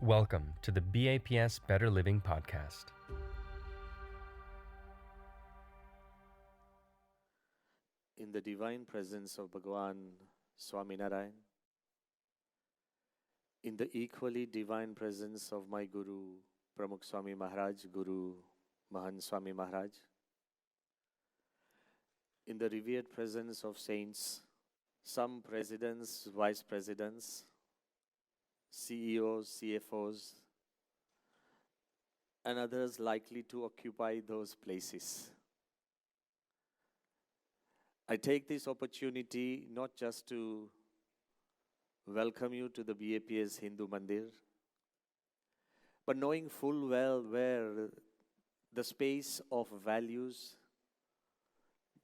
Welcome to the BAPS Better Living Podcast. In the divine presence of Bhagavan Swami Narayan, in the equally divine presence of my Guru, Pramukh Swami Maharaj, Guru Mahan Swami Maharaj, in the revered presence of saints, some presidents, vice presidents, CEOs, CFOs, and others likely to occupy those places. I take this opportunity not just to welcome you to the BAPS Hindu Mandir, but knowing full well where the space of values,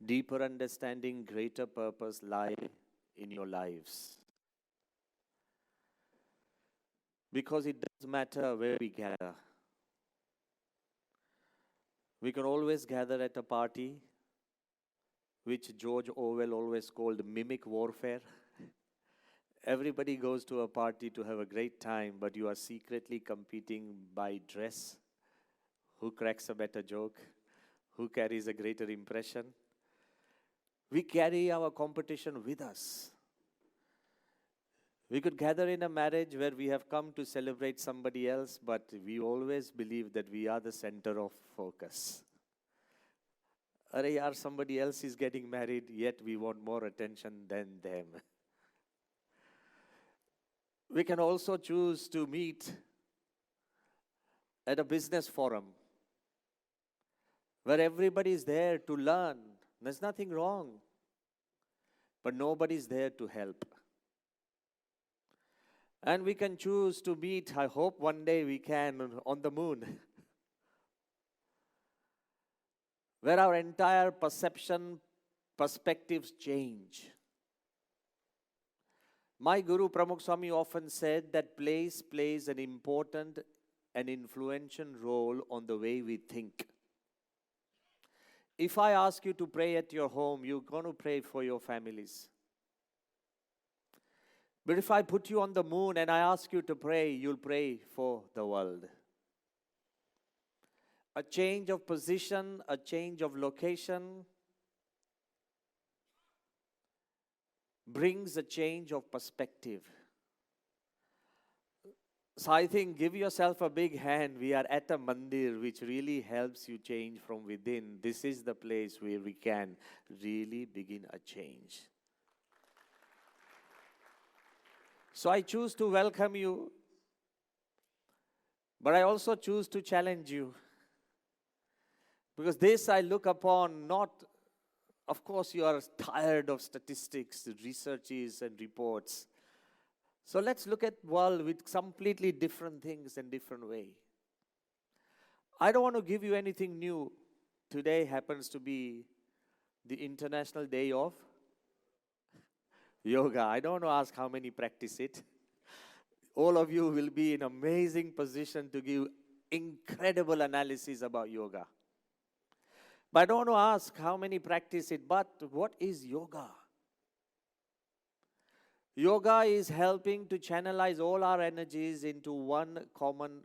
deeper understanding, greater purpose lie in your lives. Because it doesn't matter where we gather. We can always gather at a party, which George Orwell always called mimic warfare. Everybody goes to a party to have a great time, but you are secretly competing by dress. Who cracks a better joke? Who carries a greater impression? We carry our competition with us. We could gather in a marriage where we have come to celebrate somebody else, but we always believe that we are the center of focus. Arey yaar, somebody else is getting married, yet we want more attention than them. We can also choose to meet at a business forum where everybody is there to learn. There's nothing wrong, but nobody is there to help. And we can choose to meet, I hope one day we can, on the moon, where our entire perspectives change. My Guru Pramukh Swami often said that place plays an important and influential role on the way we think. If I ask you to pray at your home, you're going to pray for your families. But if I put you on the moon and I ask you to pray, you'll pray for the world. A change of position, a change of location brings a change of perspective. So I think give yourself a big hand. We are at a mandir which really helps you change from within. This is the place where we can really begin a change. So I choose to welcome you, but I also choose to challenge you. Because this I look upon not, of course you are tired of statistics, researches and reports. So let's look at world with completely different things and different way. I don't want to give you anything new. Today happens to be the International Day of Yoga. I don't want to ask how many practice it. All of you will be in amazing position to give incredible analysis about yoga. But I don't want to ask how many practice it, but what is yoga? Yoga is helping to channelize all our energies into one common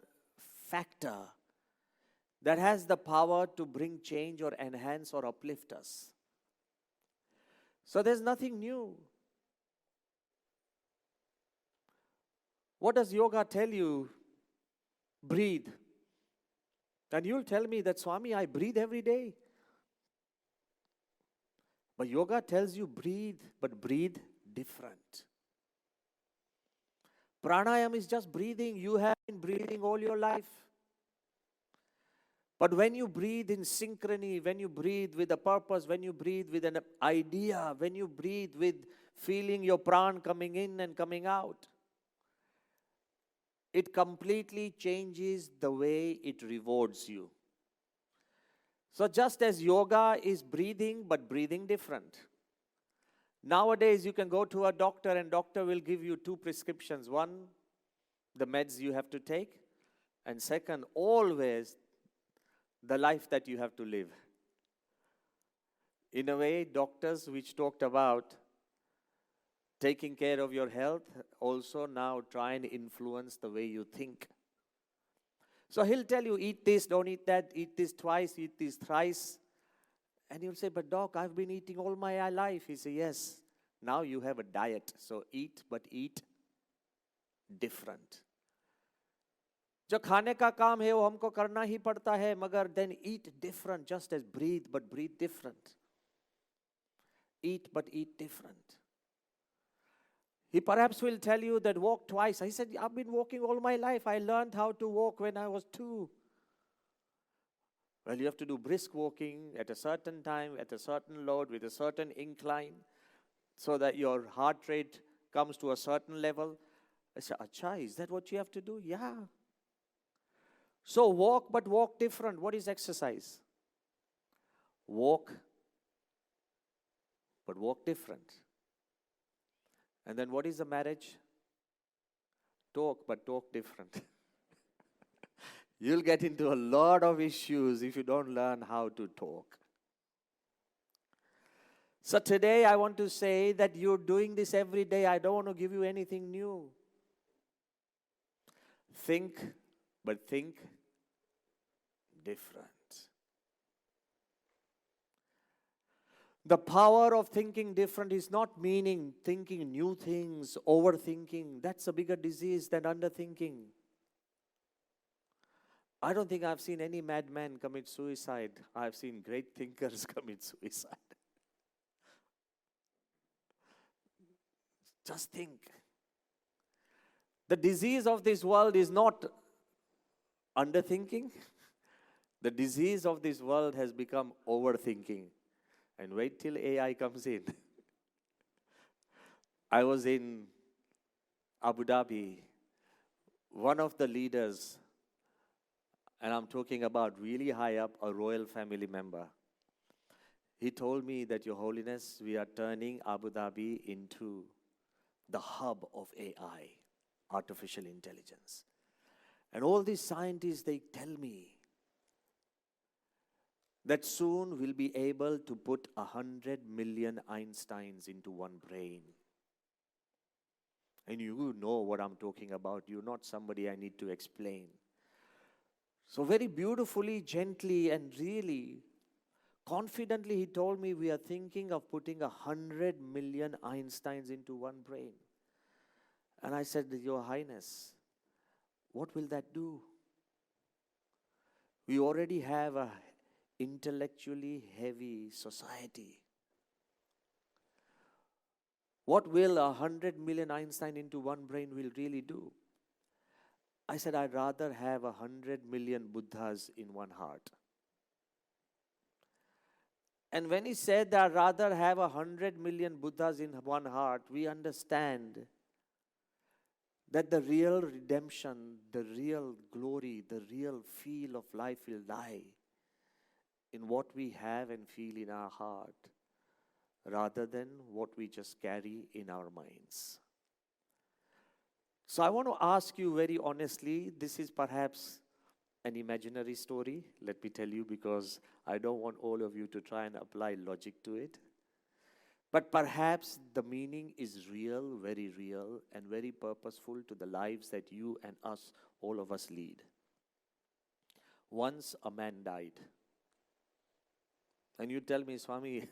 factor that has the power to bring change or enhance or uplift us. So there's nothing new. What does yoga tell you? Breathe. And you'll tell me that, Swami, I breathe every day. But yoga tells you breathe, but breathe different. Pranayam is just breathing. You have been breathing all your life. But when you breathe in synchrony, when you breathe with a purpose, when you breathe with an idea, when you breathe with feeling your pran coming in and coming out, it completely changes the way it rewards you. So just as yoga is breathing, but breathing different. Nowadays, you can go to a doctor and doctor will give you two prescriptions. One, the meds you have to take. And second, always the life that you have to live. In a way, doctors which talked about taking care of your health also now try and influence the way you think. So he'll tell you, eat this, don't eat that, eat this twice, eat this thrice. And you'll say, but doc, I've been eating all my life. He say, yes, now you have a diet. So eat, but eat different. जो खाने का काम है वो हमको करना ही पड़ता है, मगर then eat different, just as breathe, but breathe different. Eat, but eat different. He perhaps will tell you that walk twice. I said, I've been walking all my life. I learned how to walk when I was 2. Well, you have to do brisk walking at a certain time, at a certain load, with a certain incline, so that your heart rate comes to a certain level. I said, Acha, is that what you have to do? Yeah. So walk, but walk different. What is exercise? Walk, but walk different. And then what is a marriage? Talk, but talk different. You'll get into a lot of issues if you don't learn how to talk. So today I want to say that you're doing this every day. I don't want to give you anything new. Think, but think different. The power of thinking different is not meaning thinking new things, overthinking. That's a bigger disease than underthinking. I don't think I've seen any madman commit suicide. I've seen great thinkers commit suicide. Just think. The disease of this world is not underthinking. The disease of this world has become overthinking. And wait till AI comes in. I was in Abu Dhabi. One of the leaders, and I'm talking about really high up, a royal family member, he told me that, Your Holiness, we are turning Abu Dhabi into the hub of AI, artificial intelligence. And all these scientists, they tell me that soon we'll be able to put 100 million Einsteins into one brain. And you know what I'm talking about. You're not somebody I need to explain. So very beautifully, gently, and really confidently, he told me we are thinking of putting 100 million Einsteins into one brain. And I said, Your Highness, what will that do? We already have a intellectually heavy society. What will 100 million Einstein into one brain will really do? I said, I'd rather have 100 million Buddhas in one heart. And when he said that I'd rather have 100 million Buddhas in one heart, we understand that the real redemption, the real glory, the real feel of life will lie in what we have and feel in our heart, rather than what we just carry in our minds. So I want to ask you very honestly, this is perhaps an imaginary story, let me tell you, because I don't want all of you to try and apply logic to it. But perhaps the meaning is real, and very purposeful to the lives that you and us, all of us lead. Once a man died. And you tell me, Swami,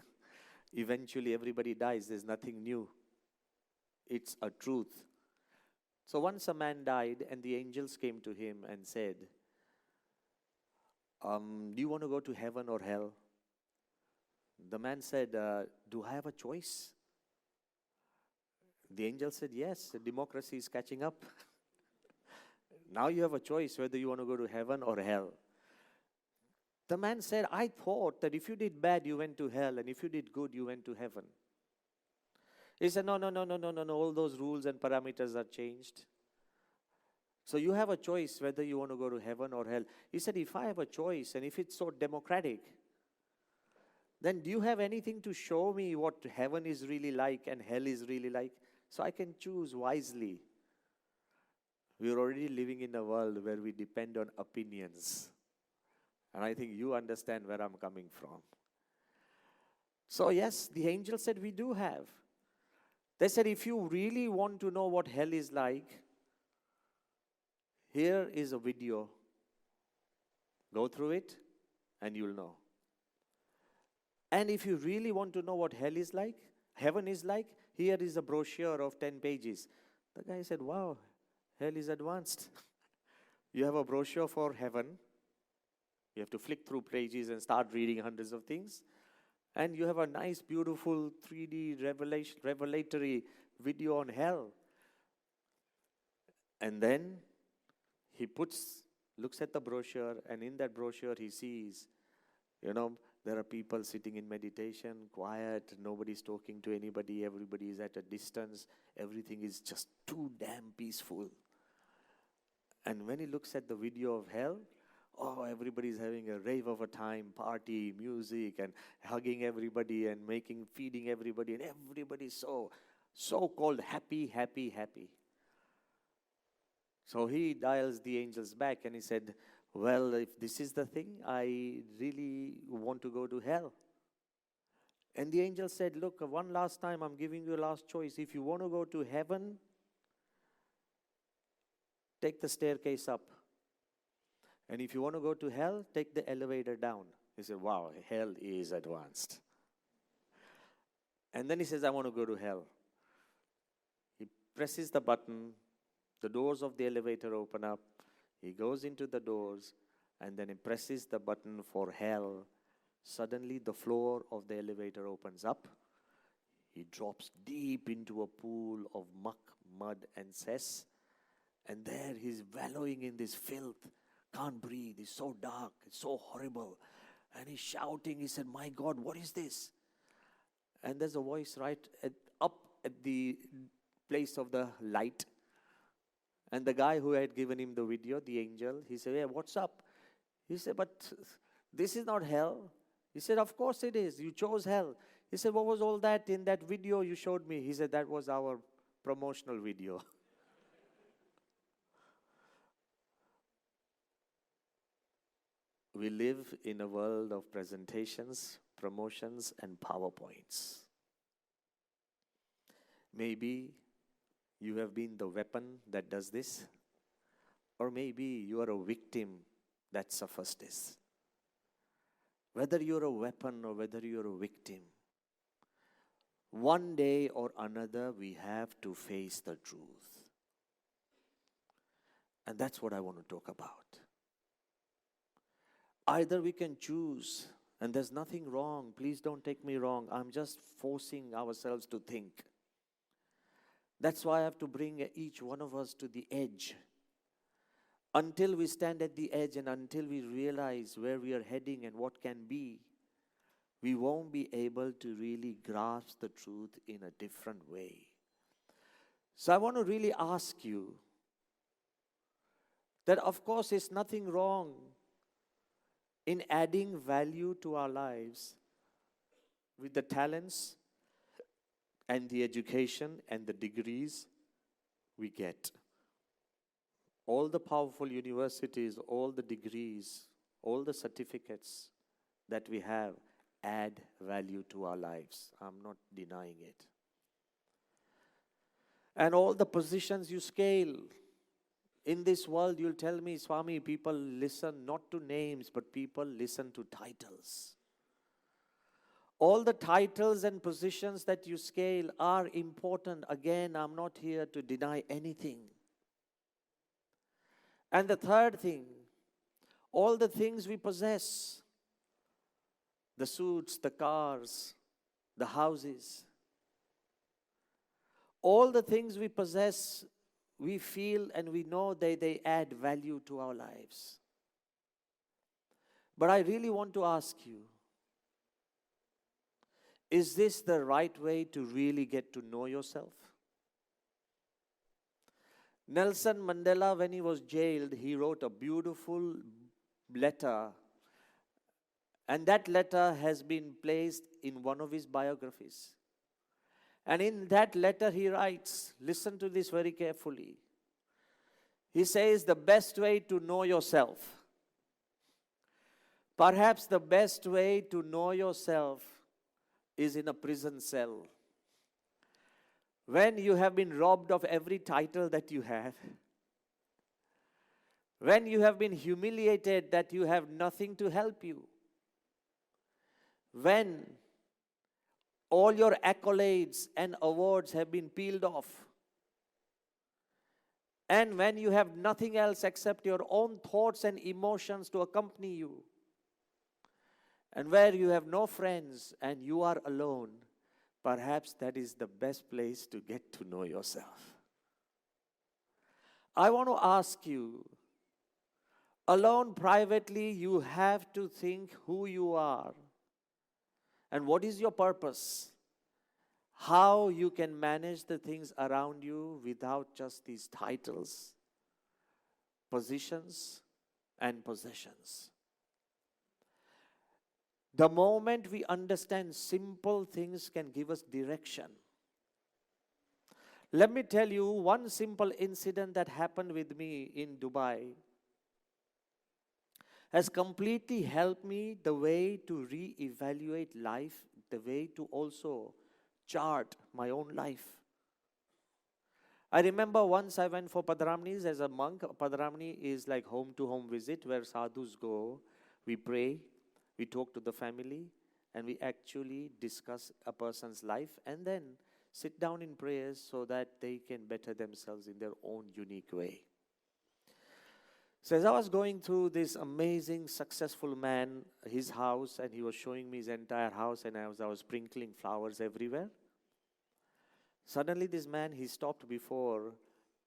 eventually everybody dies. There's nothing new. It's a truth. So once a man died and the angels came to him and said, do you want to go to heaven or hell? The man said, do I have a choice? The angel said, yes, democracy is catching up. Now you have a choice whether you want to go to heaven or hell. The man said, I thought that if you did bad, you went to hell, and if you did good, you went to heaven. He said, no, all those rules and parameters are changed. So you have a choice whether you want to go to heaven or hell. He said, if I have a choice, and if it's so democratic, then do you have anything to show me what heaven is really like and hell is really like, so I can choose wisely? We're already living in a world where we depend on opinions. And I think you understand where I'm coming from. So yes, the angel said, we do have. They said, if you really want to know what hell is like, here is a video Go through it and you'll know. And if you really want to know what hell is like, heaven is like, here is a brochure of 10 pages. The guy said, wow, hell is advanced. You have a brochure for heaven. You have to flick through pages and start reading hundreds of things. And you have a nice, beautiful 3D revelatory video on hell. And then he looks at the brochure, and in that brochure he sees, there are people sitting in meditation, quiet, nobody's talking to anybody, everybody is at a distance, everything is just too damn peaceful. And when he looks at the video of hell, everybody's having a rave of a time, party, music, and hugging everybody and feeding everybody, and everybody's so-called happy, happy, happy. So he dials the angels back and he said, well, if this is the thing, I really want to go to hell. And the angel said, look, one last time I'm giving you a last choice. If you want to go to heaven, take the staircase up. And if you want to go to hell, take the elevator down. He said, wow, hell is advanced. And then he says, I want to go to hell. He presses the button. The doors of the elevator open up. He goes into the doors, and then he presses the button for hell. Suddenly, the floor of the elevator opens up. He drops deep into a pool of muck, mud, and cess. And there he's wallowing in this filth. Can't breathe. It's so dark. It's so horrible. And he's shouting. He said, my God, what is this? And there's a voice up at the place of the light. And the guy who had given him the video, the angel, he said, hey, what's up? He said, but this is not hell. He said, of course it is. You chose hell. He said, what was all that in that video you showed me? He said, that was our promotional video. We live in a world of presentations, promotions, and PowerPoints. Maybe you have been the weapon that does this, or maybe you are a victim that suffers this. Whether you're a weapon or whether you're a victim, one day or another we have to face the truth. And that's what I want to talk about. Either we can choose, and there's nothing wrong, please don't take me wrong, I'm just forcing ourselves to think. That's why I have to bring each one of us to the edge. Until we stand at the edge and until we realize where we are heading and what can be, we won't be able to really grasp the truth in a different way. So I want to really ask you that, of course, there's nothing wrong in adding value to our lives with the talents and the education and the degrees we get. All the powerful universities, all the degrees, all the certificates that we have add value to our lives. I'm not denying it. And all the positions you scale. In this world, you'll tell me, Swami, people listen not to names, but people listen to titles. All the titles and positions that you scale are important. Again, I'm not here to deny anything. And the third thing, all the things we possess, the suits, the cars, the houses, all the things we possess, we feel and we know they add value to our lives. But I really want to ask you, is this the right way to really get to know yourself? Nelson Mandela, when he was jailed, he wrote a beautiful letter. And that letter has been placed in one of his biographies. And in that letter he writes, listen to this very carefully. He says, the best way to know yourself, perhaps the best way to know yourself is in a prison cell. When you have been robbed of every title that you have, When you have been humiliated that you have nothing to help you. When all your accolades and awards have been peeled off. And when you have nothing else except your own thoughts and emotions to accompany you. And where you have no friends and you are alone, perhaps that is the best place to get to know yourself. I want to ask you, alone privately, you have to think who you are and what is your purpose. How you can manage the things around you without just these titles, positions, and possessions. The moment we understand simple things can give us direction. Let me tell you one simple incident that happened with me in Dubai has completely helped me the way to re-evaluate life, the way to also chart my own life. I remember once I went for Padramnis as a monk. Padramni is like home-to-home visit where sadhus go. We pray, we talk to the family, and we actually discuss a person's life and then sit down in prayers so that they can better themselves in their own unique way. So as I was going through this amazing, successful man, his house, and he was showing me his entire house, and as I was sprinkling flowers everywhere, suddenly this man, he stopped before,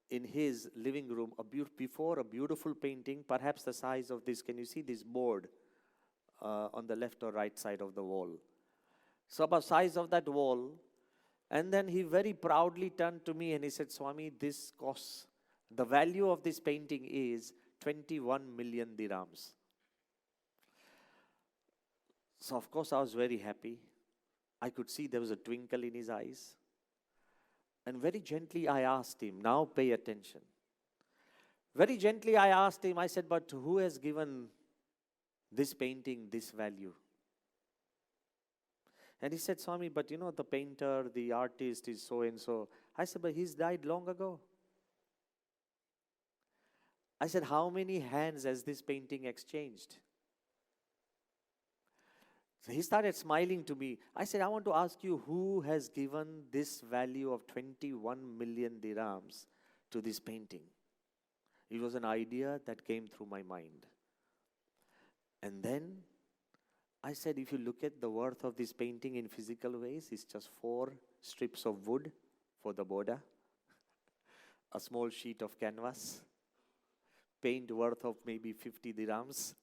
in his living room, before a beautiful painting, perhaps the size of this. Can you see this board on the left or right side of the wall? So about size of that wall. And then he very proudly turned to me and he said, Swami, this costs, the value of this painting is 21 million dirhams. So of course I was very happy. I could see there was a twinkle in his eyes. And very gently I asked him, now pay attention. Very gently I asked him, I said, but who has given this painting this value? And he said, Swami, but you know, the painter, the artist is so and so. I said, but he's died long ago. I said, how many hands has this painting exchanged? So he started smiling to me. I said, I want to ask you, who has given this value of 21 million dirhams to this painting? It was an idea that came through my mind. And then I said, if you look at the worth of this painting in physical ways, it's just 4 strips of wood for the border, a small sheet of canvas, paint worth of maybe 50 dirhams.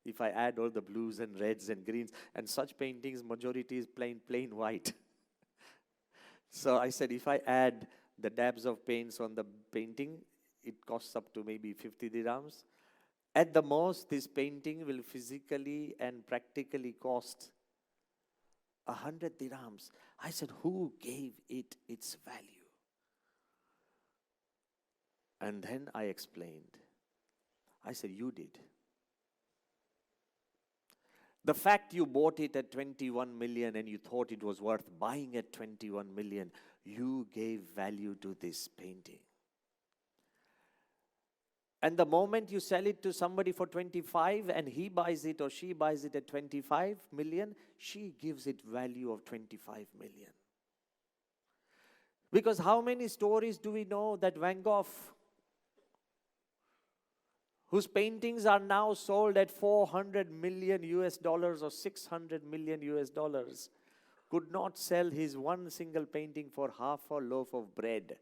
If I add all the blues and reds and greens, and such paintings, majority is plain white. So I said, if I add the dabs of paints on the painting, it costs up to maybe 50 dirhams. At the most, this painting will physically and practically cost 100 dirhams. I said, who gave it its value? And then I explained. I said, you did. The fact you bought it at 21 million and you thought it was worth buying at 21 million, you gave value to this painting. And the moment you sell it to somebody for 25 and he buys it or she buys it at 25 million, she gives it value of 25 million. Because how many stories do we know that Van Gogh, whose paintings are now sold at 400 million US dollars or 600 million US dollars, could not sell his one single painting for half a loaf of bread?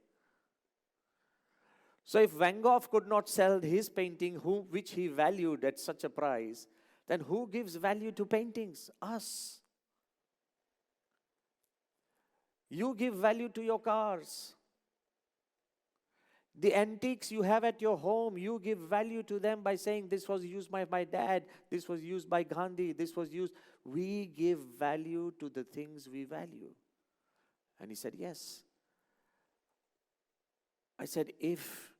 So if Van Gogh could not sell his painting, which he valued at such a price, then who gives value to paintings? Us. You give value to your cars. The antiques you have at your home, you give value to them by saying, this was used by my dad, this was used by Gandhi, this was used. We give value to the things we value. And he said, yes. I said, if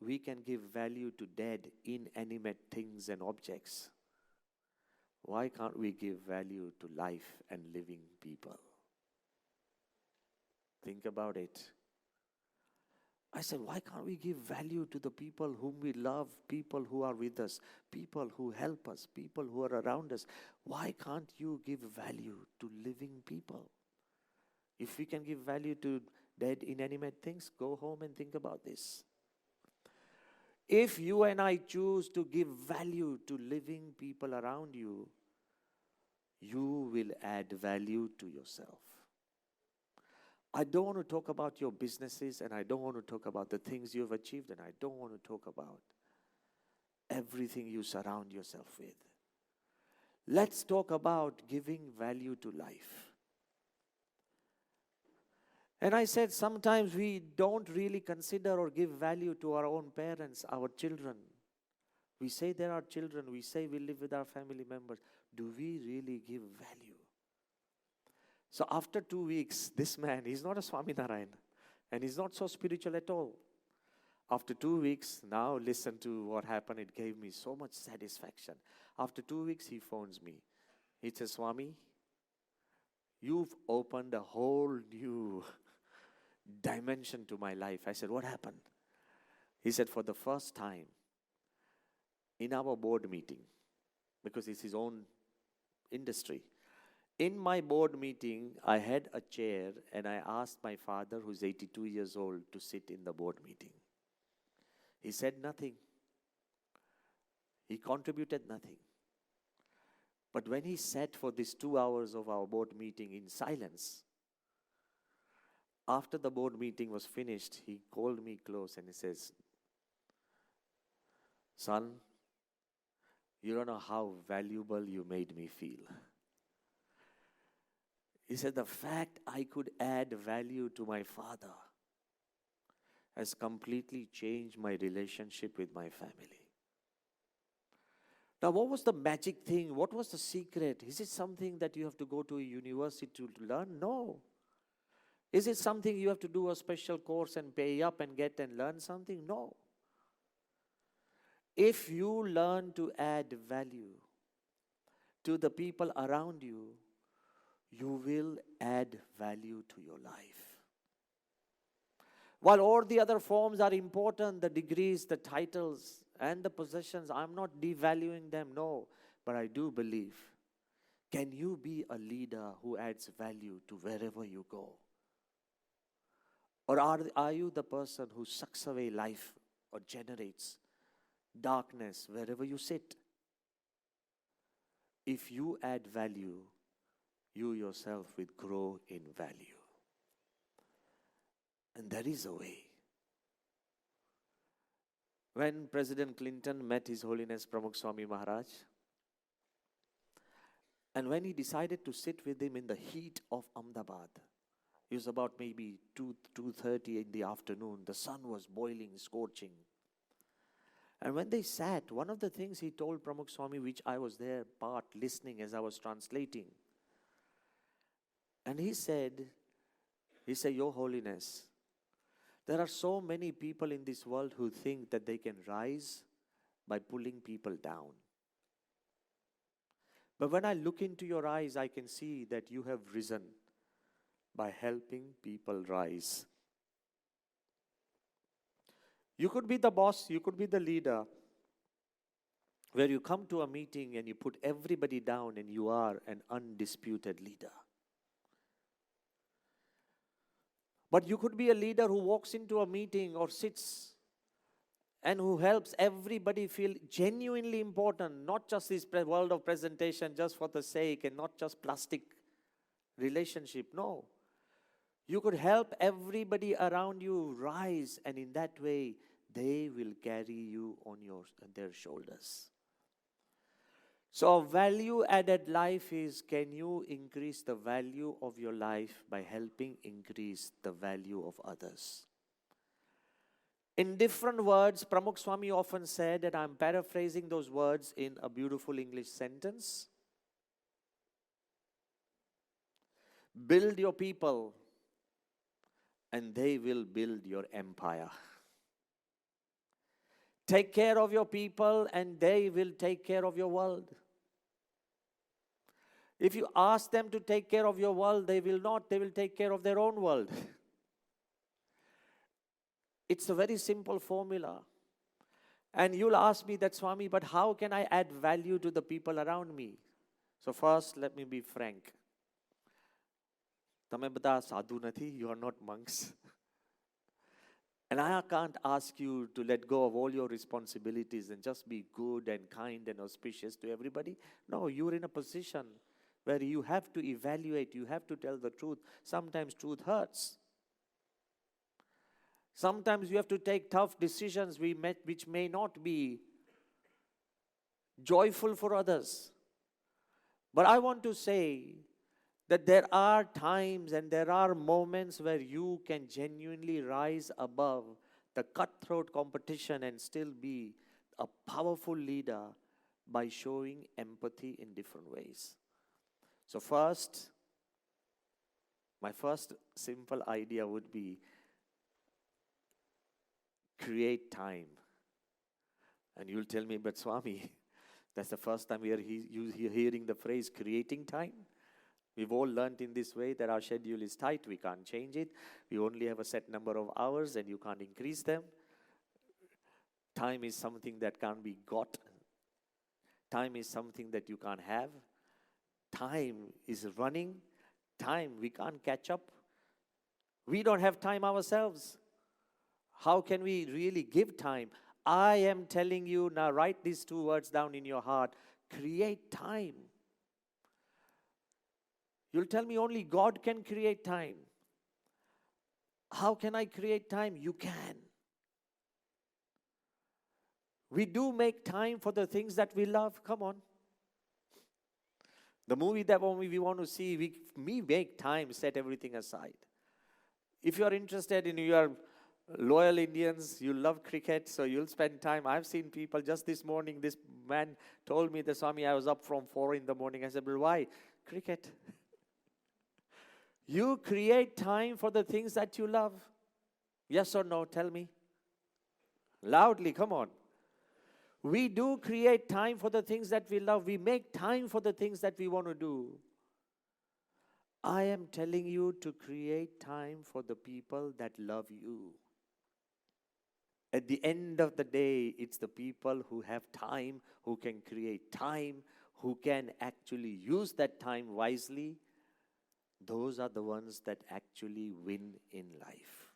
we can give value to dead, inanimate things and objects, why can't we give value to life and living people? Think about it. I said, why can't we give value to the people whom we love, people who are with us, people who help us, people who are around us? Why can't you give value to living people? If we can give value to dead, inanimate things, go home and think about this. If you and I choose to give value to living people around you, you will add value to yourself. I don't want to talk about your businesses, and I don't want to talk about the things you have achieved, and I don't want to talk about everything you surround yourself with. Let's talk about giving value to life. And I said sometimes we don't really consider or give value to our own parents, our children. We say there are children, we say we live with our family members. Do we really give value? So after 2 weeks, this man, he's not a Swaminarayan, and he's not so spiritual at all. After 2 weeks, now listen to what happened. It gave me so much satisfaction. After 2 weeks, he phones me. He says, Swami, you've opened a whole new dimension to my life. I said, what happened? He said, for the first time in our board meeting, because it's his own industry, in my board meeting, I had a chair and I asked my father, who's 82 years old, to sit in the board meeting. He said nothing. He contributed nothing. But when he sat for these 2 hours of our board meeting in silence, after the board meeting was finished, he called me close and he says, son, you don't know how valuable you made me feel. He said, the fact I could add value to my father has completely changed my relationship with my family. Now, what was the magic thing? What was the secret? Is it something that you have to go to a university to learn? No. Is it something you have to do a special course and pay up and get and learn something? No. If you learn to add value to the people around you, you will add value to your life. While all the other forms are important, the degrees, the titles, and the possessions, I'm not devaluing them, no. But I do believe, can you be a leader who adds value to wherever you go? Or are you the person who sucks away life or generates darkness wherever you sit? If you add value, you yourself will grow in value. And there is a way. When President Clinton met His Holiness Pramukh Swami Maharaj, and when he decided to sit with him in the heat of Ahmedabad, it was about maybe 2:30 in the afternoon. The sun was boiling, scorching. And when they sat, one of the things he told Pramukh Swami, which I was there part listening as I was translating, and he said, Your Holiness, there are so many people in this world who think that they can rise by pulling people down. But when I look into your eyes, I can see that you have risen by helping people rise. You could be the boss, you could be the leader, where you come to a meeting and you put everybody down and you are an undisputed leader. But you could be a leader who walks into a meeting or sits and who helps everybody feel genuinely important, not just this world of presentation just for the sake and not just plastic relationship. No. You could help everybody around you rise, and in that way, they will carry you on their shoulders. So value-added life is, can you increase the value of your life by helping increase the value of others? In different words, Pramukh Swami often said, and I'm paraphrasing those words in a beautiful English sentence, build your people and they will build your empire. Take care of your people and they will take care of your world. If you ask them to take care of your world, they will not. They will take care of their own world. It's a very simple formula. And you'll ask me that, Swami, but how can I add value to the people around me? So first, let me be frank. તમે બધા સાધુ નથી, you are not monks. And I can't ask you to let go of all your responsibilities and just be good and kind and auspicious to everybody. No, you're in a position where you have to evaluate, you have to tell the truth. Sometimes truth hurts. Sometimes you have to take tough decisions which may not be joyful for others. But I want to say that there are times and there are moments where you can genuinely rise above the cutthroat competition and still be a powerful leader by showing empathy in different ways. So first, my first simple idea would be create time. And you'll tell me, but Swami, that's the first time we are hearing the phrase creating time. We've all learned in this way that our schedule is tight, we can't change it. We only have a set number of hours and you can't increase them. Time is something that can't be got. Time is something that you can't have. Time is running. Time, we can't catch up. We don't have time ourselves. How can we really give time? I am telling you now, write these two words down in your heart. Create time. You'll tell me only God can create time. How can I create time? You can. We do make time for the things that we love. Come on. The movie that we want to see, we make time, set everything aside. If you are interested in your loyal Indians, you love cricket, so you'll spend time. I've seen people just this morning, this man told me, the Swami, I was up from 4 in the morning. I said, well, why? Cricket. You create time for the things that you love. Yes or no? Tell me. Loudly, come on. We do create time for the things that we love. We make time for the things that we want to do. I am telling you to create time for the people that love you. At the end of the day, it's the people who have time, who can create time, who can actually use that time wisely. Those are the ones that actually win in life.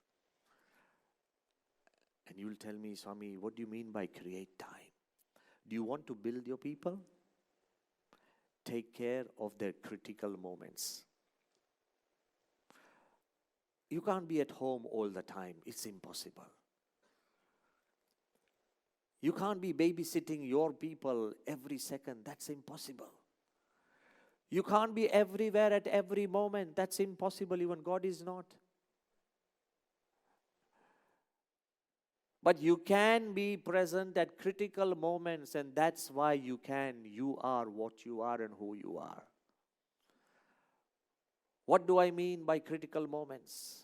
And you'll tell me, Swami, what do you mean by create time? Do you want to build your people? Take care of their critical moments. You can't be at home all the time. It's impossible. You can't be babysitting your people every second. That's impossible. You can't be everywhere at every moment. That's impossible. Even God is not. But you can be present at critical moments, and that's why you can. You are what you are and who you are. What do I mean by critical moments?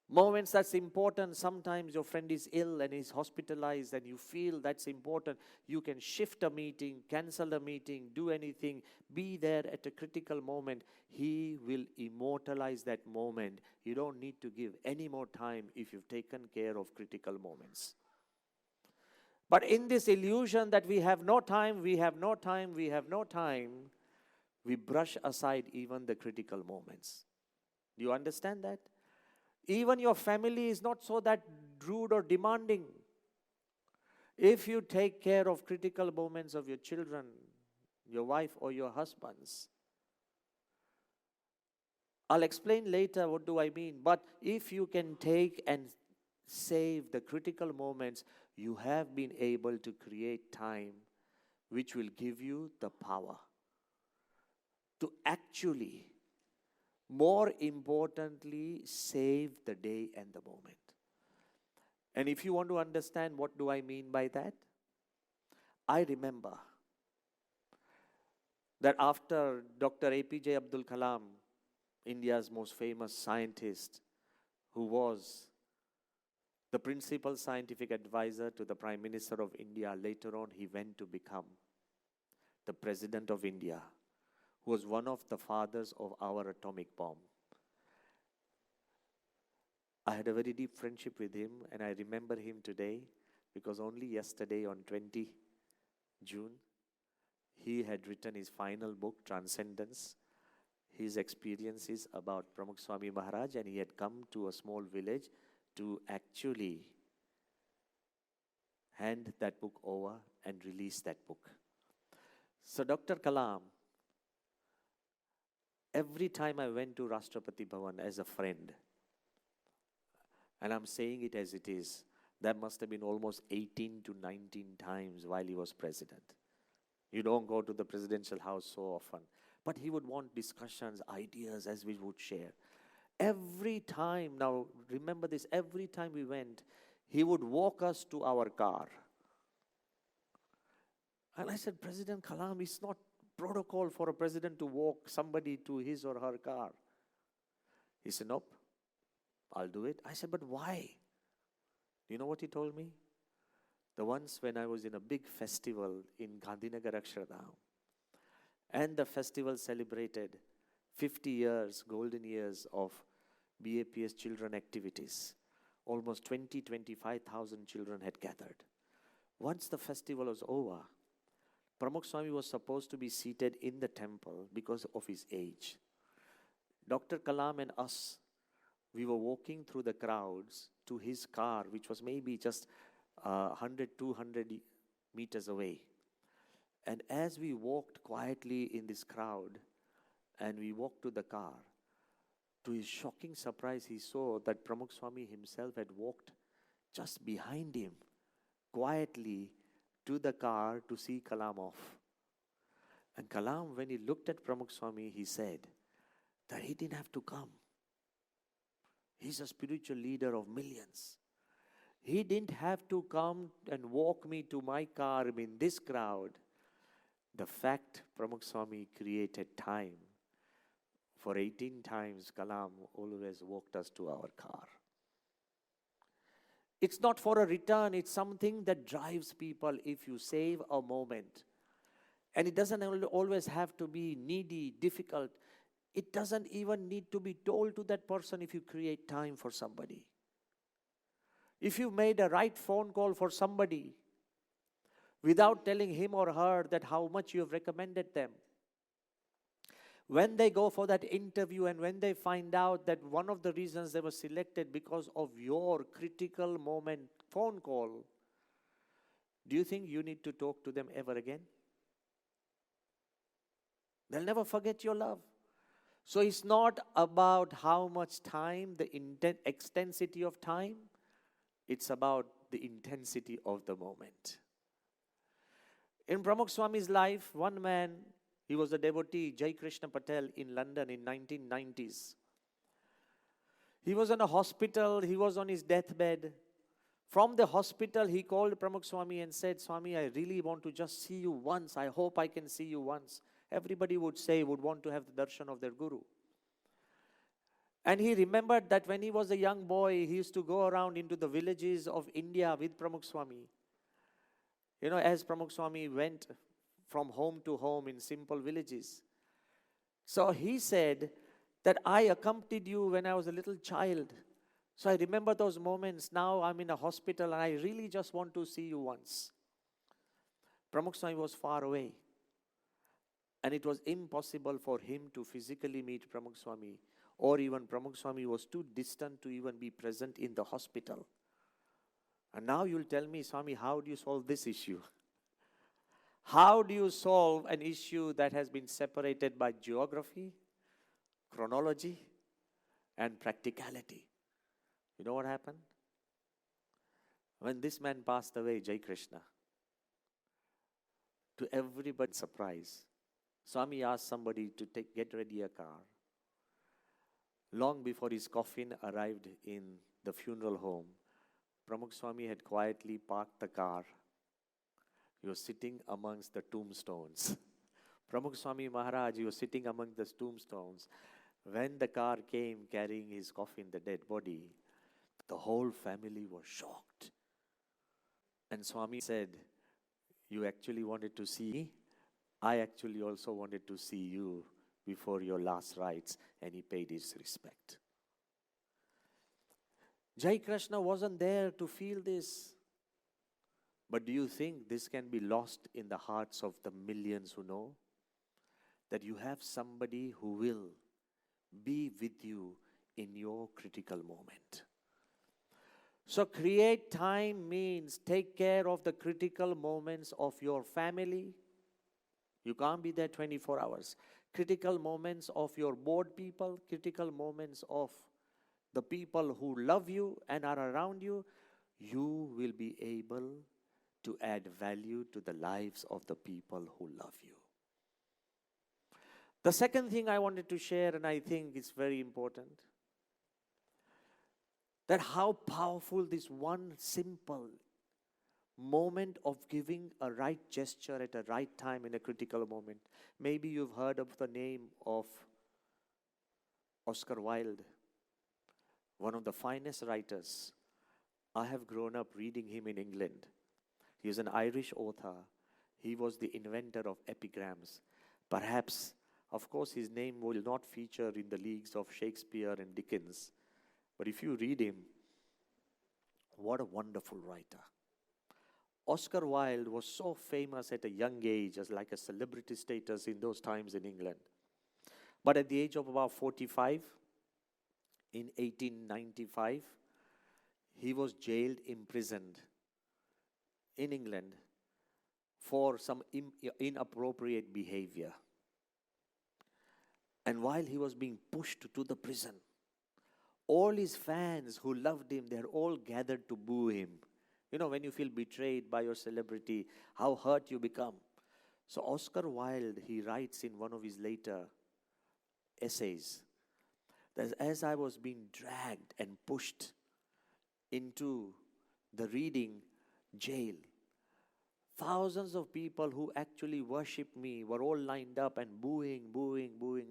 Moments that's important. Sometimes your friend is ill and is hospitalized and you feel that's important. You can shift a meeting, cancel a meeting, do anything. Be there at a critical moment. He will immortalize that moment. You don't need to give any more time if you've taken care of critical moments. But in this illusion that we have no time, we have no time, we have no time, we brush aside even the critical moments. Do you understand that? Even your family is not so that rude or demanding. If you take care of critical moments of your children, your wife or your husbands, I'll explain later what do I mean. But if you can take and save the critical moments, you have been able to create time which will give you the power to actually, more importantly, save the day and the moment. And if you want to understand what do I mean by that, I remember that after Dr. APJ Abdul Kalam, India's most famous scientist, who was the principal scientific advisor to the Prime Minister of India, later on he went to become the President of India, who was one of the fathers of our atomic bomb. I had a very deep friendship with him, and I remember him today because only yesterday on 20 June, he had written his final book, Transcendence, his experiences about Pramukh Swami Maharaj, and he had come to a small village to actually hand that book over and release that book. So Dr. Kalam, every time I went to Rashtrapati Bhavan as a friend, and I'm saying it as it is, that must have been almost 18 to 19 times while he was president. You don't go to the presidential house so often. But he would want discussions, ideas as we would share. Every time, now remember this, every time we went, he would walk us to our car. And I said, President Kalam, it's not protocol for a president to walk somebody to his or her car. He said, nope, I'll do it. I said, but why? You know what he told me? The once when I was in a big festival in Gandhinagar Akshardham, and the festival celebrated 50 years, golden years of BAPS children activities. Almost 25,000 children had gathered. Once the festival was over, Pramukh Swami was supposed to be seated in the temple because of his age. Dr. Kalam and us, we were walking through the crowds to his car, which was maybe just 100, 200 meters away. And as we walked quietly in this crowd, and we walked to the car, to his shocking surprise, he saw that Pramukh Swami himself had walked just behind him, quietly to the car to see Kalam off. And Kalam, when he looked at Pramukh Swami, he said that he didn't have to come. He's a spiritual leader of millions. He didn't have to come and walk me to my car in this crowd. The fact Pramukh Swami created time, for 18 times Kalam always walked us to our car. It's not for a return, it's something that drives people if you save a moment. And it doesn't always have to be needy, difficult. It doesn't even need to be told to that person if you create time for somebody. If you made a right phone call for somebody without telling him or her that how much you have recommended them, when they go for that interview and when they find out that one of the reasons they were selected because of your critical moment phone call, do you think you need to talk to them ever again? They'll never forget your love. So it's not about how much time, the extensity of time. It's about the intensity of the moment. In Pramukh Swami's life, one man, he was a devotee, Jai Krishna Patel, in London in 1990s. He was in a hospital, he was on his deathbed. From the hospital, he called Pramukh Swami and said, Swami, I really want to just see you once. I hope I can see you once. Everybody would want to have the darshan of their guru. And he remembered that when he was a young boy, he used to go around into the villages of India with Pramukh Swami. You know, as Pramukh Swami went from home to home in simple villages. So he said that I accompanied you when I was a little child. So I remember those moments. Now I'm in a hospital and I really just want to see you once. Pramukh Swami was far away. And it was impossible for him to physically meet Pramukh Swami, or even Pramukh Swami was too distant to even be present in the hospital. And now you'll tell me, Swami, how do you solve this issue? How do you solve an issue that has been separated by geography, chronology, and practicality? You know what happened? When this man passed away, Jai Krishna, to everybody's surprise, Swami asked somebody to get ready a car. Long before his coffin arrived in the funeral home, Pramukh Swami had quietly parked the car. He was sitting amongst the tombstones. Pramukh Swami Maharaj, he was sitting among the tombstones. When the car came carrying his coffin, the dead body, the whole family was shocked. And Swami said, you actually wanted to see me? I actually also wanted to see you before your last rites, and he paid his respect. Jai Krishna wasn't there to feel this. But do you think this can be lost in the hearts of the millions who know? That you have somebody who will be with you in your critical moment. So create time means take care of the critical moments of your family. You can't be there 24 hours. Critical moments of your board people, critical moments of the people who love you and are around you, you will be able to add value to the lives of the people who love you. The second thing I wanted to share, and I think it's very important, that how powerful this one simple moment of giving a right gesture at a right time in a critical moment. Maybe you've heard of the name of Oscar Wilde, one of the finest writers. I have grown up reading him in England. He is an Irish author. He was the inventor of epigrams. Perhaps, of course, his name will not feature in the leagues of Shakespeare and Dickens. But if you read him, what a wonderful writer. Oscar Wilde was so famous at a young age as like a celebrity status in those times in England. But at the age of about 45, in 1895, he was jailed, imprisoned in England for some inappropriate behavior. And while he was being pushed to the prison, all his fans who loved him, they're all gathered to boo him. You know, when you feel betrayed by your celebrity, how hurt you become. So Oscar Wilde, he writes in one of his later essays, that as I was being dragged and pushed into the reading jail, thousands of people who actually worshipped me were all lined up and booing.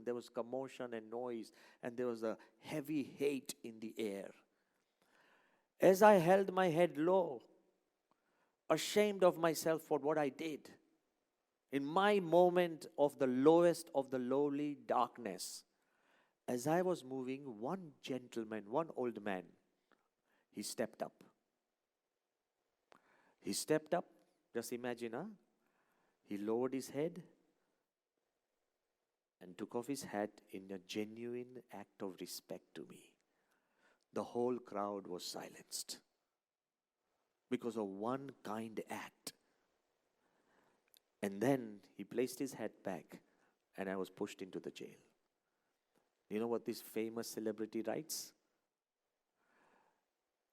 There was commotion and noise, and there was a heavy hate in the air. As I held my head low, ashamed of myself for what I did, in my moment of the lowest of the lowly darkness, as I was moving, one gentleman, one old man, he stepped up. He stepped up. Just imagine, he lowered his head and took off his hat in a genuine act of respect to me. The whole crowd was silenced because of one kind act. And then he placed his hat back and I was pushed into the jail. You know what this famous celebrity writes?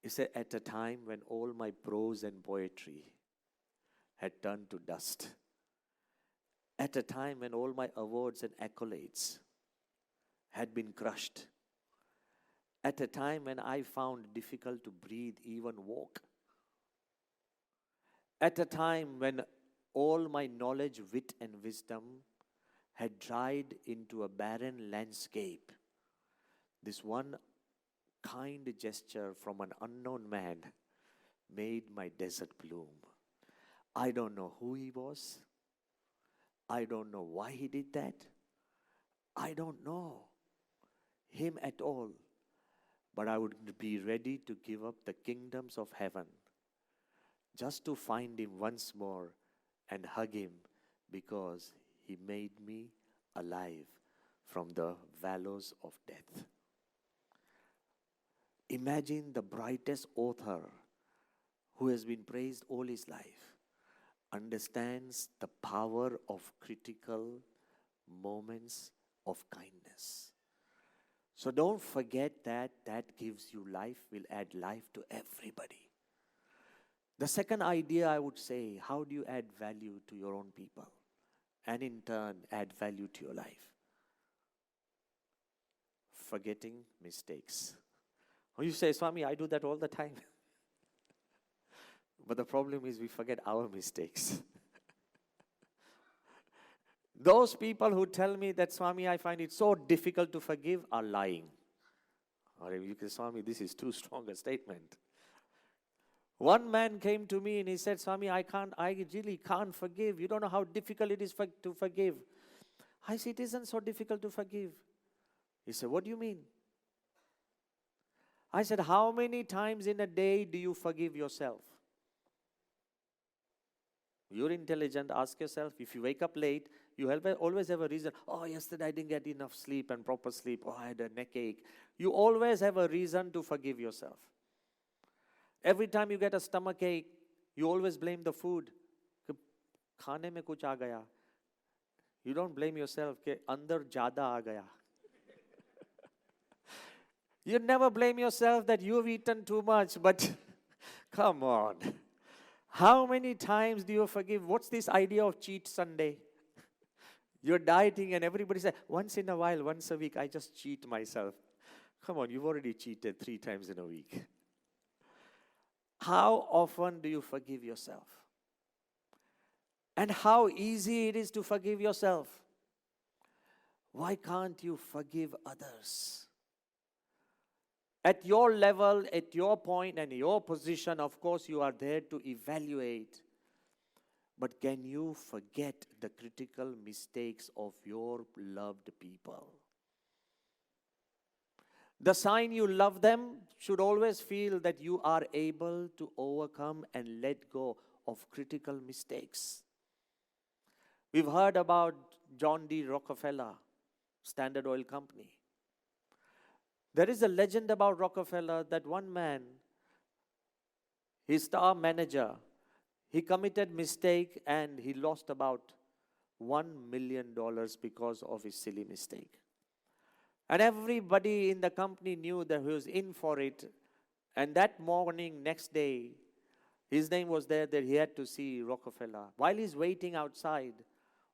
He said, at a time when all my prose and poetry had turned to dust, at a time when all my awards and accolades had been crushed, at a time when I found difficult to breathe, even walk, at a time when all my knowledge, wit, and wisdom had dried into a barren landscape, this one kind gesture from an unknown man made my desert bloom. I don't know who he was. I don't know why he did that. I don't know him at all. But I would be ready to give up the kingdoms of heaven just to find him once more and hug him, because he made me alive from the valleys of death. Imagine the brightest author who has been praised all his life understands the power of critical moments of kindness. So don't forget that gives you life, will add life to everybody. The second idea I would say, how do you add value to your own people and in turn add value to your life? Forgetting mistakes. Or you say, Swami, I do that all the time. But the problem is we forget our mistakes. Those people who tell me that, Swami, I find it so difficult to forgive, are lying. Or you can, Swami, this is too strong a statement. One man came to me and he said, Swami, I really can't forgive. You don't know how difficult it is to forgive. I said, it isn't so difficult to forgive. He said, what do you mean? I said, how many times in a day do you forgive yourself? You're intelligent, ask yourself. If you wake up late, you always have a reason. Oh, yesterday I didn't get enough sleep and proper sleep. Oh, I had a neck ache. You always have a reason to forgive yourself. Every time you get a stomach ache, you always blame the food. खाने में कुछ आ गया. You don't blame yourself कि अंदर ज़्यादा आ गया. You never blame yourself that you've eaten too much, but come on. How many times do you forgive? What's this idea of cheat Sunday? You're dieting and everybody says, once in a while, once a week, I just cheat myself. Come on, you've already cheated 3 times in a week. How often do you forgive yourself? And how easy it is to forgive yourself. Why can't you forgive others? At your level, at your point and your position, of course, you are there to evaluate. But can you forget the critical mistakes of your loved people? The sign you love them should always feel that you are able to overcome and let go of critical mistakes. We've heard about John D. Rockefeller, Standard Oil Company. There is a legend about Rockefeller that one man, his star manager, he committed mistake and he lost about $1 million because of his silly mistake. And everybody in the company knew that he was in for it. And that morning, next day, his name was there that he had to see Rockefeller. While he's waiting outside,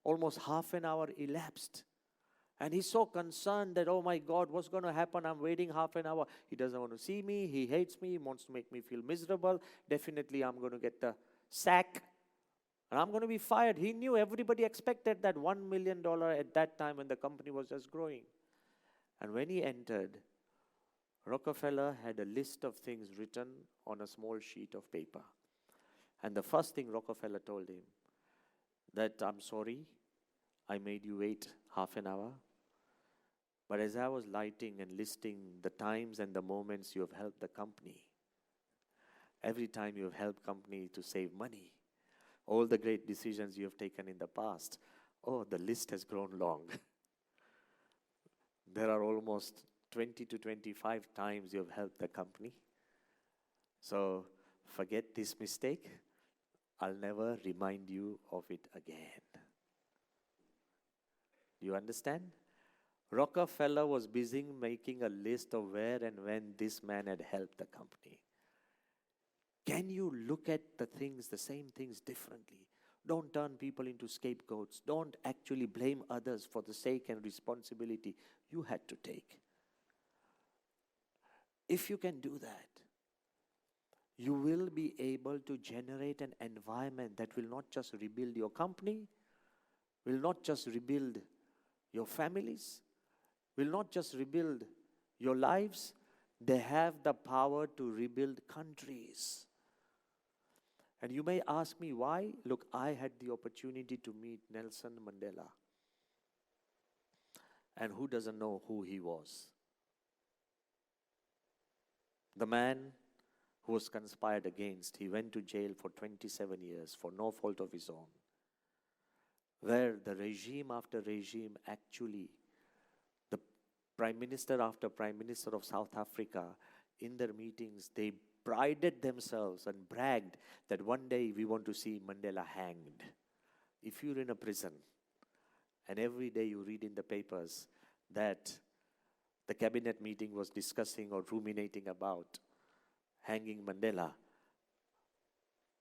almost half an hour elapsed. And he's so concerned that, oh my God, what's going to happen? I'm waiting half an hour. He doesn't want to see me. He hates me. He wants to make me feel miserable. Definitely, I'm going to get the sack. And I'm going to be fired. He knew everybody expected that $1 million at that time when the company was just growing. And when he entered, Rockefeller had a list of things written on a small sheet of paper. And the first thing Rockefeller told him, that I'm sorry, I made you wait half an hour. But as I was lighting and listing the times and the moments you have helped the company, every time you have helped company to save money, all the great decisions you have taken in the past, oh, the list has grown long. There are almost 20 to 25 times you have helped the company. So forget this mistake. I'll never remind you of it again. Do you understand? Rockefeller was busy making a list of where and when this man had helped the company. Can you look at the things, the same things differently? Don't turn people into scapegoats. Don't actually blame others for the sake and responsibility you had to take. If you can do that, you will be able to generate an environment that will not just rebuild your company, will not just rebuild your families, will not just rebuild your lives. They have the power to rebuild countries. And you may ask me why. Look, I had the opportunity to meet Nelson Mandela. And who doesn't know who he was? The man who was conspired against. He went to jail for 27 years for no fault of his own. Where the regime after regime actually, the Prime Minister after Prime Minister of South Africa, in their meetings, they prided themselves and bragged that one day we want to see Mandela hanged. If you're in a prison and every day you read in the papers that the cabinet meeting was discussing or ruminating about hanging Mandela,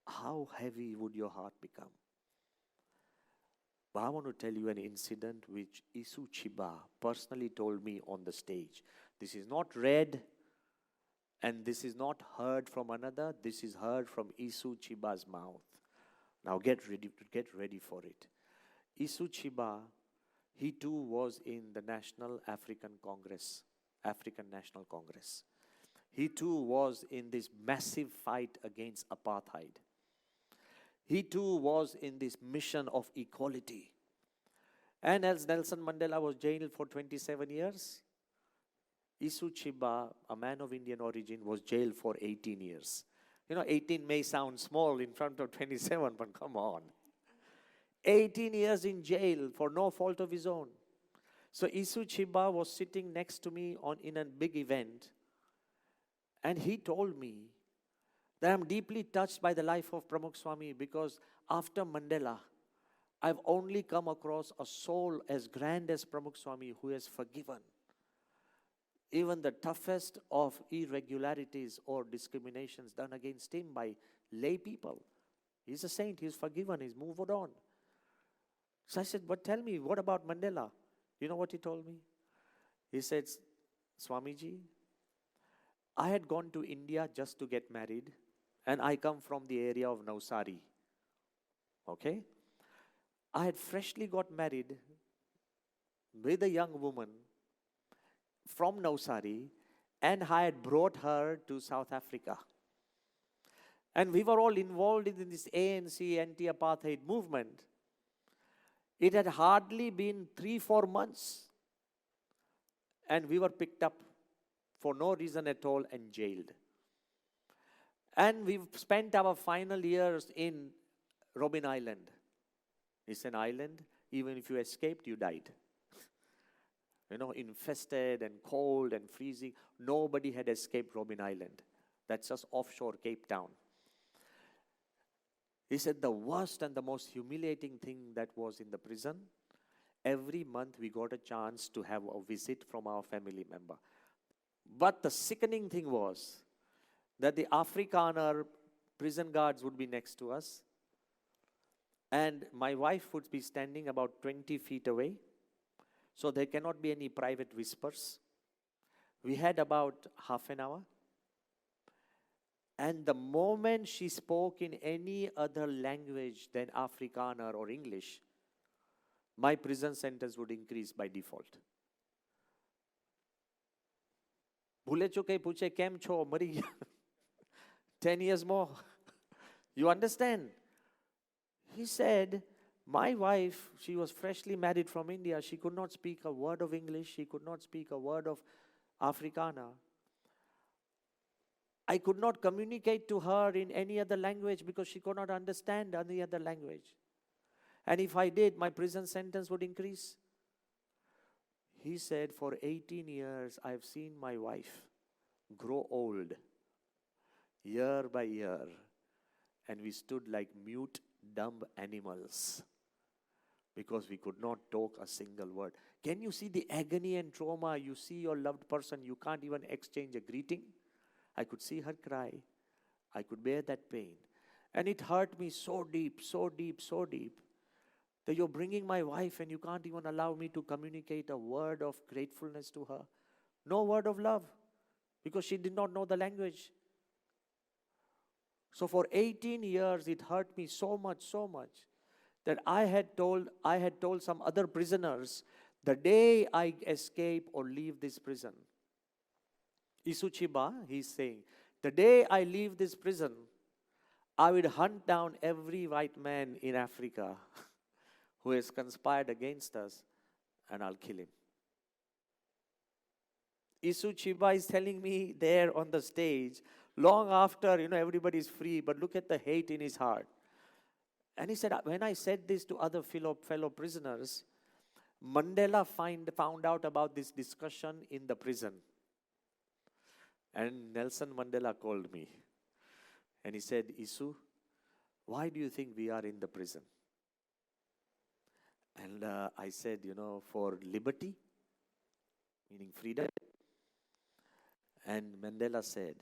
how heavy would your heart become? But I want to tell you an incident which Isu Chiba personally told me on the stage. This is not read and this is not heard from another. This is heard from Isu Chiba's mouth. Now get ready for it. Isu Chiba, he too was in the African National Congress. He too was in this massive fight against apartheid. He too was in this mission of equality. And as Nelson Mandela was jailed for 27 years, Isu Chiba, a man of Indian origin, was jailed for 18 years. 18 may sound small in front of 27, but come on. 18 years in jail for no fault of his own. So Isu Chiba was sitting next to me in a big event, and he told me that I'm deeply touched by the life of Pramukh Swami, because after Mandela, I've only come across a soul as grand as Pramukh Swami who has forgiven even the toughest of irregularities or discriminations done against him by lay people. He's a saint, he's forgiven, he's moved on. So I said, but tell me, what about Mandela? You know what he told me? He said, Swamiji, I had gone to India just to get married, and I come from the area of Navsari. Okay? I had freshly got married with a young woman from Navsari, and I had brought her to South Africa. And we were all involved in this ANC anti-apartheid movement. It had hardly been 3-4 months, and we were picked up for no reason at all and jailed. And we've spent our final years in Robben Island. It's an island, even if you escaped, you died. Infested and cold and freezing. Nobody had escaped Robben Island. That's just offshore Cape Town. He said the worst and the most humiliating thing that was in the prison, every month we got a chance to have a visit from our family member. But the sickening thing was that the Afrikaner prison guards would be next to us, and my wife would be standing about 20 feet away, so there cannot be any private whispers. We had about half an hour. And the moment she spoke in any other language than Afrikaner or English, my prison sentence would increase by default. Bhule chuke puche kem cho mari gaya. 10 years more. You understand? He said, my wife, she was freshly married from India. She could not speak a word of English. She could not speak a word of Afrikaner. I could not communicate to her in any other language because she could not understand any other language. And if I did, my prison sentence would increase. He said, for 18 years, I've seen my wife grow old, year by year, and we stood like mute, dumb animals because we could not talk a single word. Can you see the agony and trauma? You see your loved person, you can't even exchange a greeting. I could see her cry. I could bear that pain. And it hurt me so deep, so deep, so deep, that you're bringing my wife and you can't even allow me to communicate a word of gratefulness to her. No word of love, because she did not know the language. So for 18 years, it hurt me so much, that I had told some other prisoners, the day I escape or leave this prison, Isu Chiba, he's saying, the day I leave this prison, I will hunt down every white man in Africa who has conspired against us, and I'll kill him. Isu Chiba is telling me there on the stage, long after, everybody's free, but look at the hate in his heart. And he said, when I said this to other fellow prisoners, Mandela found out about this discussion in the prison. And Nelson Mandela called me. And he said, Isu, why do you think we are in the prison? And I said, for liberty, meaning freedom. And Mandela said,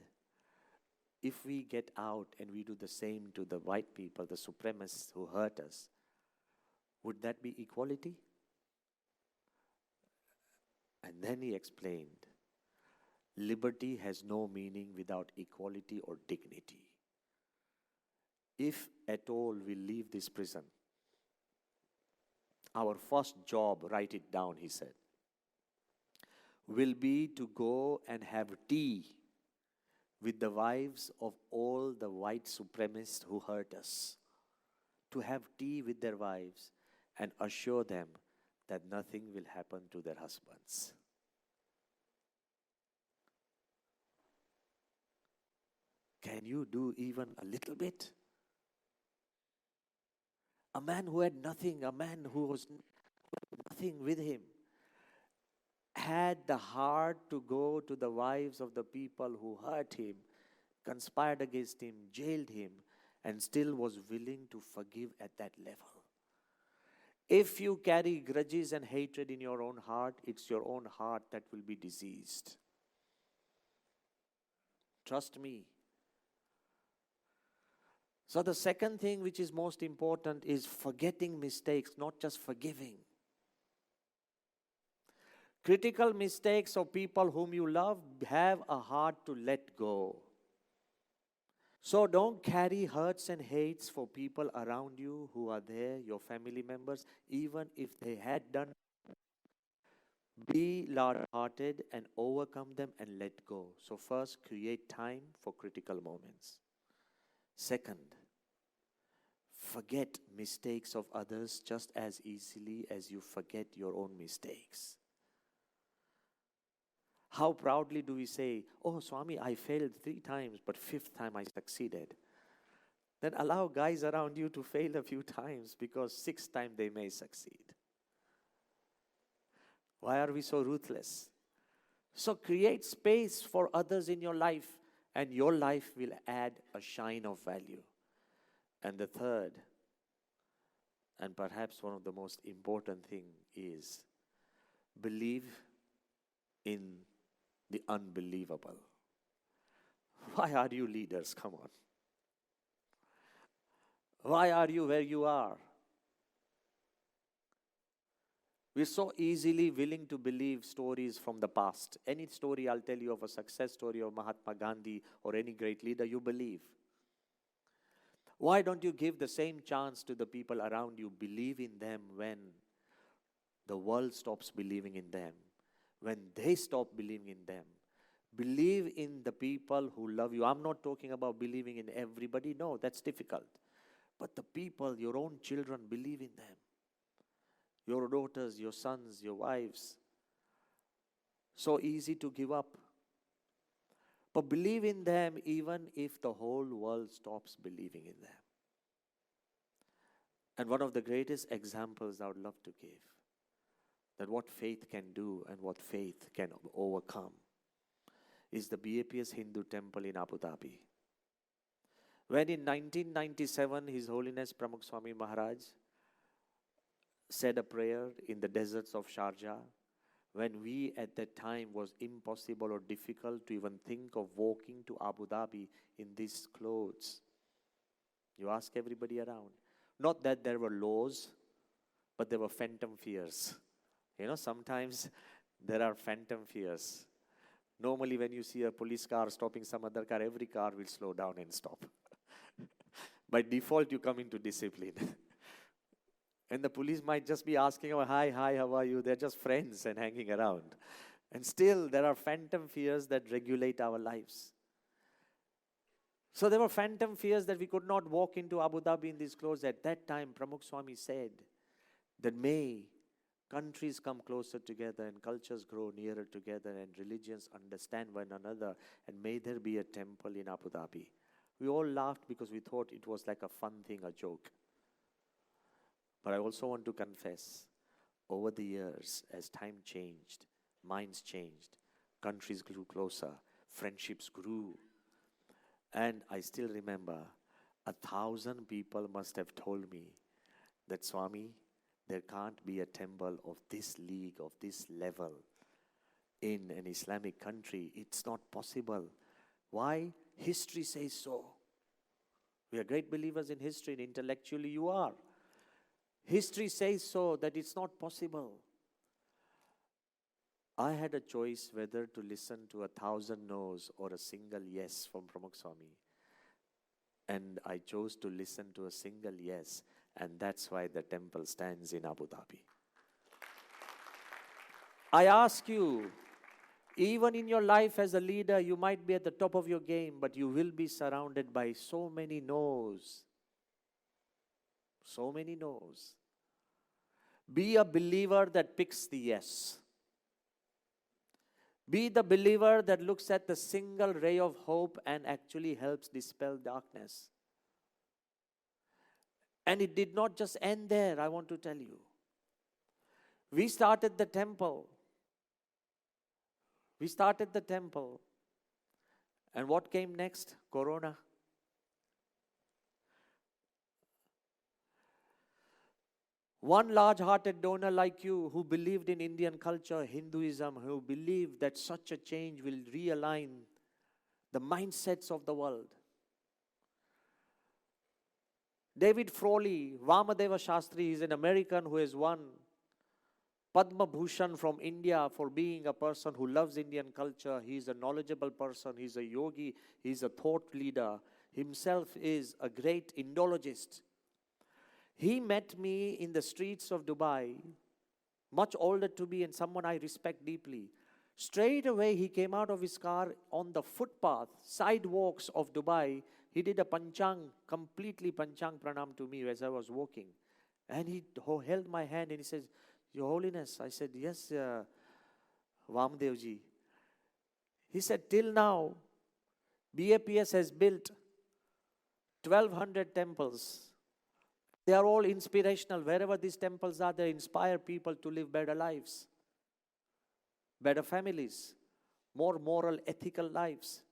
if we get out and we do the same to the white people, the supremacists who hurt us, would that be equality? And then he explained, liberty has no meaning without equality or dignity. If at all we leave this prison, our first job, write it down, he said, will be to go and have tea with the wives of all the white supremacists who hurt us. To have tea with their wives and assure them that nothing will happen to their husbands. Can you do even a little bit? A man who had nothing, a man who was nothing with him, had the heart to go to the wives of the people who hurt him, conspired against him, jailed him, and still was willing to forgive at that level. If you carry grudges and hatred in your own heart, it's your own heart that will be diseased. Trust me. So the second thing which is most important is forgetting mistakes, not just forgiving. Critical mistakes of people whom you love have a heart to let go. So don't carry hurts and hates for people around you who are there, your family members, even if they had done. Be large-hearted and overcome them and let go. So first, create time for critical moments. Second, forget mistakes of others just as easily as you forget your own mistakes. How proudly do we say, oh Swami, I failed 3 times, but 5th time I succeeded. Then allow guys around you to fail a few times, because 6th time they may succeed. Why are we so ruthless? So create space for others in your life, and your life will add a shine of value. And the third, and perhaps one of the most important thing, is believe in the unbelievable. Why are you leaders? Come on. Why are you where you are? We're so easily willing to believe stories from the past. Any story I'll tell you of a success story of Mahatma Gandhi or any great leader, you believe. Why don't you give the same chance to the people around you? Believe in them when the world stops believing in them. When they stop believing in them. Believe in the people who love you. I'm not talking about believing in everybody. No, that's difficult. But the people, your own children, believe in them. Your daughters, your sons, your wives. So easy to give up. But believe in them even if the whole world stops believing in them. And one of the greatest examples I would love to give, that what faith can do and what faith can overcome, is the BAPS Hindu temple in Abu Dhabi. When in 1997, His Holiness Pramukh Swami Maharaj said a prayer in the deserts of Sharjah, when we at that time was impossible or difficult to even think of walking to Abu Dhabi in these clothes. You ask everybody around. Not that there were laws, but there were phantom fears. You know, sometimes there are phantom fears. Normally when you see a police car stopping some other car, every car will slow down and stop. By default, you come into discipline. And the police might just be asking, oh, hi, how are you? They're just friends and hanging around. And still, there are phantom fears that regulate our lives. So there were phantom fears that we could not walk into Abu Dhabi in these clothes. At that time, Pramukh Swami said that may countries come closer together and cultures grow nearer together and religions understand one another, and may there be a temple in Abu Dhabi. We all laughed because we thought it was like a fun thing, a joke. But I also want to confess, over the years, as time changed, minds changed, countries grew closer, friendships grew. And I still remember 1,000 people must have told me that, Swami, there can't be a temple of this league, of this level in an Islamic country. It's not possible. Why? History says so. We are great believers in history, and intellectually you are. History says so, that it's not possible. I had a choice whether to listen to 1,000 no's or a single yes from Pramukh Swami. And I chose to listen to a single yes, and that's why the temple stands in Abu Dhabi. I ask you, even in your life as a leader, you might be at the top of your game, but you will be surrounded by so many no's. So many no's. Be a believer that picks the yes. Be the believer that looks at the single ray of hope and actually helps dispel darkness. And it did not just end there, I want to tell you. We started the temple. And what came next? Corona. One large-hearted donor like you who believed in Indian culture, Hinduism, who believed that such a change will realign the mindsets of the world. David Frawley, Vamadeva Shastri, is an American who has won Padma Bhushan from India for being a person who loves Indian culture. He is a knowledgeable person. He is a yogi. He is a thought leader. Himself is a great Indologist. He met me in the streets of Dubai, much older to me and someone I respect deeply. Straight away, he came out of his car on the footpath, sidewalks of Dubai. He did a completely panchang pranam to me as I was walking. And he held my hand and he says, Your Holiness. I said, yes, Vamdevji. He said, till now, BAPS has built 1,200 temples. They are all inspirational. Wherever these temples are, they inspire people to live better lives, better families, more moral, ethical lives.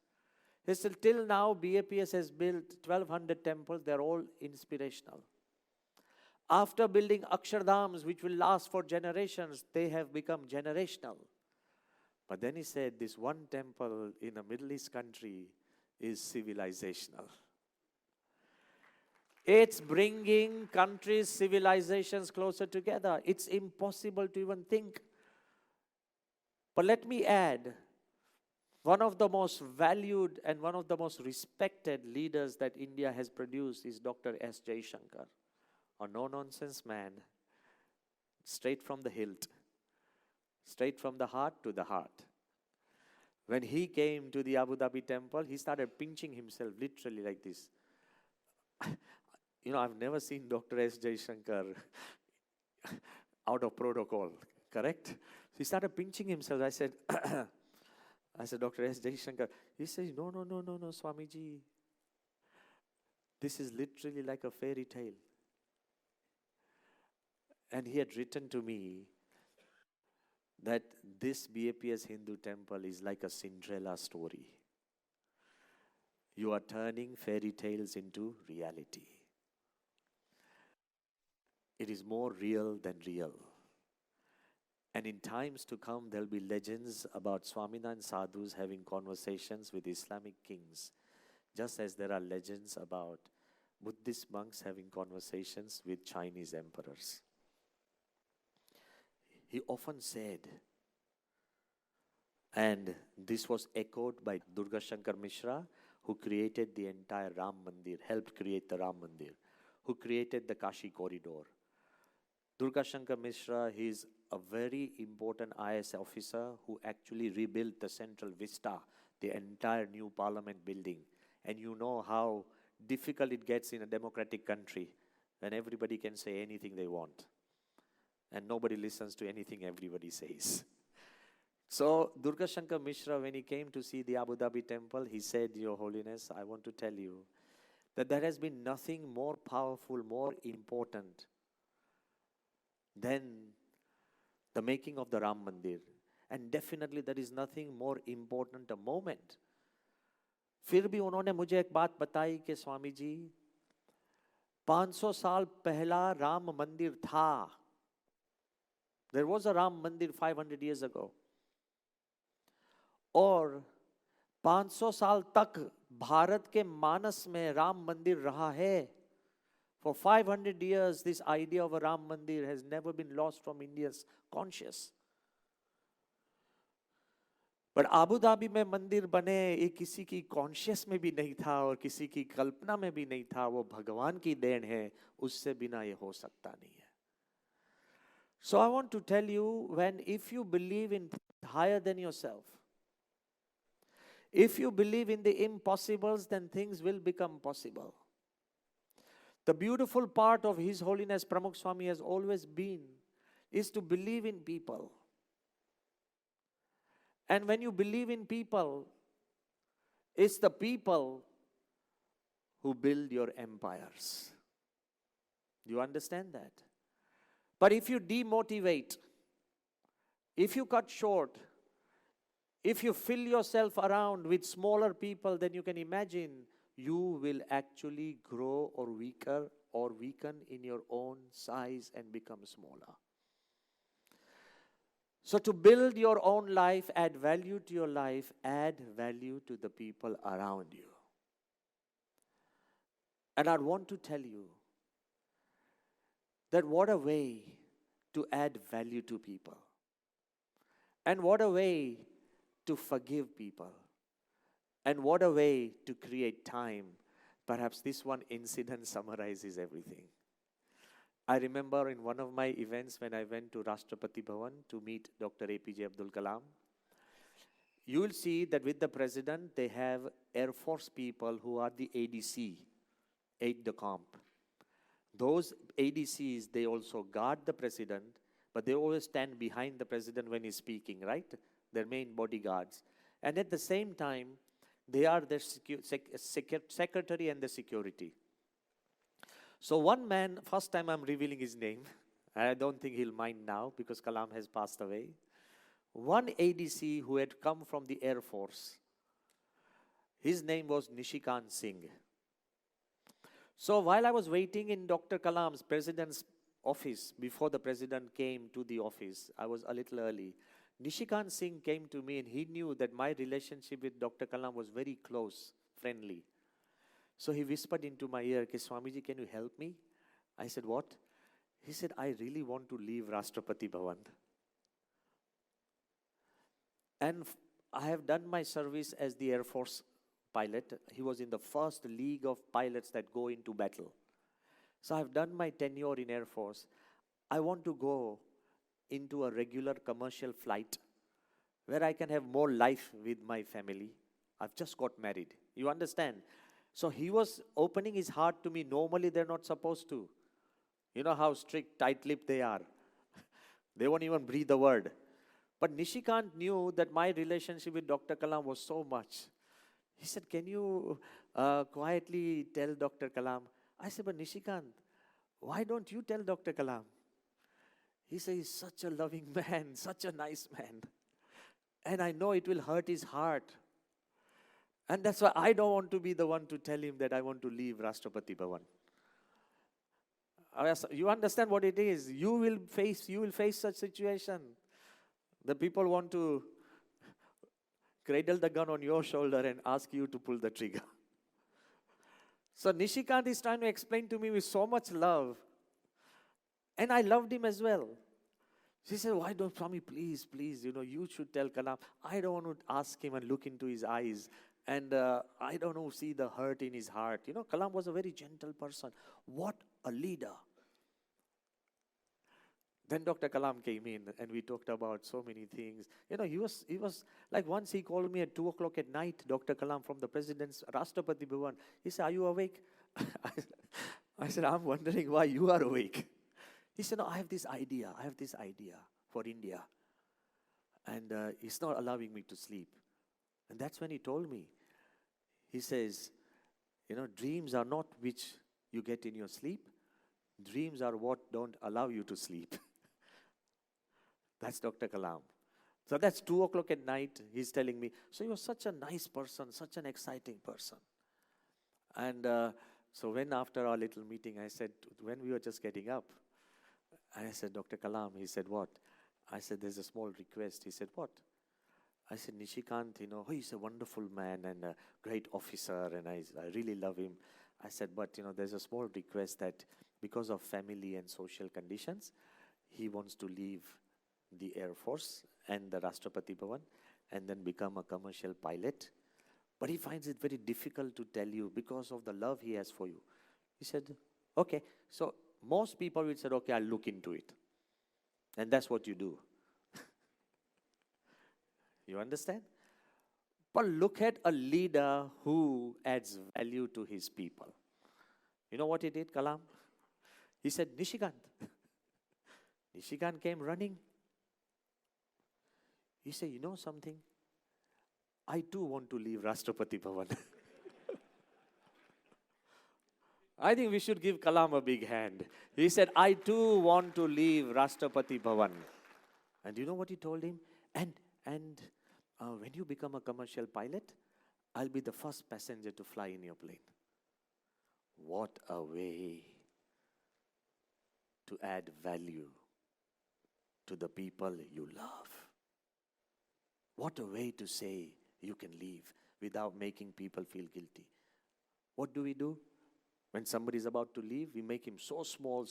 He said, till now, BAPS has built 1,200 temples. They are all inspirational. After building Akshardhams, which will last for generations, they have become generational. But then he said, this one temple in a Middle East country is civilizational. It's bringing countries, civilizations closer together. It's impossible to even think. But let me add, one of the most valued and one of the most respected leaders that India has produced is Dr. S. Jaishankar. A no-nonsense man, straight from the hilt, straight from the heart to the heart. When he came to the Abu Dhabi temple, he started pinching himself literally like this. I've never seen Dr. S. Jaishankar out of protocol, correct? He started pinching himself. I said, Dr. S. Jaishankar. He says, no, Swamiji. This is literally like a fairy tale. And he had written to me that this BAPS Hindu temple is like a Cinderella story. You are turning fairy tales into reality. It is more real than real. And in times to come, there will be legends about Swaminarayan sadhus having conversations with Islamic kings, just as there are legends about Buddhist monks having conversations with Chinese emperors. He often said, and this was echoed by Durga Shankar Mishra, who created the entire Ram Mandir, helped create the Ram Mandir, who created the Kashi corridor. Durga Shankar Mishra, he is a very important IS officer who actually rebuilt the Central Vista, the entire new parliament building. And you know how difficult it gets in a democratic country when everybody can say anything they want. And nobody listens to anything everybody says. So Durga Shankar Mishra, when he came to see the Abu Dhabi temple, he said, Your Holiness, I want to tell you that there has been nothing more powerful, more important than the making of the Ram Mandir. And definitely there is nothing more important a moment. फिर भी उन्होंने मुझे एक बात बताई कि स्वामी जी 500 साल पहला राम मंदिर था. There was a Ram Mandir 500 years ago. और 500 साल तक भारत के मानस में राम मंदिर रहा है. For 500 years, this idea of a Ram Mandir has never been lost from India's conscious. But Abu Dhabi में मंदिर बने ये किसी की कॉन्शियस में भी नहीं था और किसी की कल्पना में भी नहीं था. वो भगवान की देन है, उससे बिना ये हो सकता नहीं है. So I want to tell you, if you believe in higher than yourself, if you believe in the impossibles, then things will become possible. The beautiful part of His Holiness Pramukh Swami has always been is to believe in people. And when you believe in people, it's the people who build your empires. You understand that? But if you demotivate, if you cut short, if you fill yourself around with smaller people, then you can imagine you will actually grow or weaken in your own size and become smaller. So to build your own life, add value to your life, add value to the people around you. And I want to tell you that what a way to add value to people. And what a way to forgive people. And what a way to create time. Perhaps this one incident summarizes everything. I remember in one of my events when I went to Rashtrapati Bhavan to meet Dr. APJ Abdul Kalam, you will see that with the president, they have Air Force people who are the ADC, aide de camp. Those ADCs, they also guard the president, but they always stand behind the president when he's speaking, right? Their main bodyguards. And at the same time, they are the secretary and the security. So one man, first time I'm revealing his name, I don't think he'll mind now because Kalam has passed away. One ADC who had come from the Air Force, his name was Nishikant Singh. So while I was waiting in Dr. Kalam's president's office, before the president came to the office, I was a little early. Nishikant Singh came to me and he knew that my relationship with Dr. Kalam was very close, friendly. So he whispered into my ear, Swamiji, can you help me? I said, what? He said, I really want to leave Rashtrapati Bhavan. And I have done my service as the Air Force pilot. He was in the first league of pilots that go into battle. So I've done my tenure in Air Force. I want to go into a regular commercial flight where I can have more life with my family. I've just got married. You understand? So he was opening his heart to me. Normally they're not supposed to. You know how strict, tight-lipped they are. They won't even breathe a word. But Nishikant knew that my relationship with Dr. Kalam was so much. He said, can you quietly tell Dr. Kalam? I said, but Nishikant, why don't you tell Dr. Kalam? He said, he's such a loving man, such a nice man. And I know it will hurt his heart. And that's why I don't want to be the one to tell him that I want to leave Rashtrapati Bhavan. You understand what it is. You will face such situation. The people want to cradle the gun on your shoulder and ask you to pull the trigger. So Nishikant is trying to explain to me with so much love. And I loved him as well. She said, why don't, Swami, please, you should tell Kalam. I don't want to ask him and look into his eyes. And I don't know, see the hurt in his heart. Kalam was a very gentle person. What a leader. Then Dr. Kalam came in and we talked about so many things. He was like once he called me at 2 o'clock at night, Dr. Kalam from the president's Rashtrapati Bhavan. He said, are you awake? I said, I'm wondering why you are awake. He said, no, I have this idea for India. And it's not allowing me to sleep. And that's when he told me. He says, dreams are not which you get in your sleep. Dreams are what don't allow you to sleep. That's Dr. Kalam. So that's 2 o'clock at night. He's telling me, so you're such a nice person, such an exciting person. And so when after our little meeting, I said, when we were just getting up, I said, Dr. Kalam, he said, what? I said, there's a small request. He said, what? I said, Nishikant, he's a wonderful man and a great officer and I really love him. I said, but, there's a small request that because of family and social conditions, he wants to leave the Air Force and the Rashtrapati Bhavan and then become a commercial pilot. But he finds it very difficult to tell you because of the love he has for you. He said, okay. So most people would say, okay, I'll look into it. And that's what you do. You understand? But look at a leader who adds value to his people. You know what he did, Kalam? He said, Nishikant. Nishikant came running. He said, you know something? I too want to leave Rashtrapati Bhavan. I think we should give Kalam a big hand. He said, I too want to leave Rashtrapati Bhavan. And you know what he told him? And when you become a commercial pilot, I'll be the first passenger to fly in your plane. What a way to add value to the people you love. What a way to say you can leave without making people feel guilty. What do? When somebody is about to leave, we make him so small.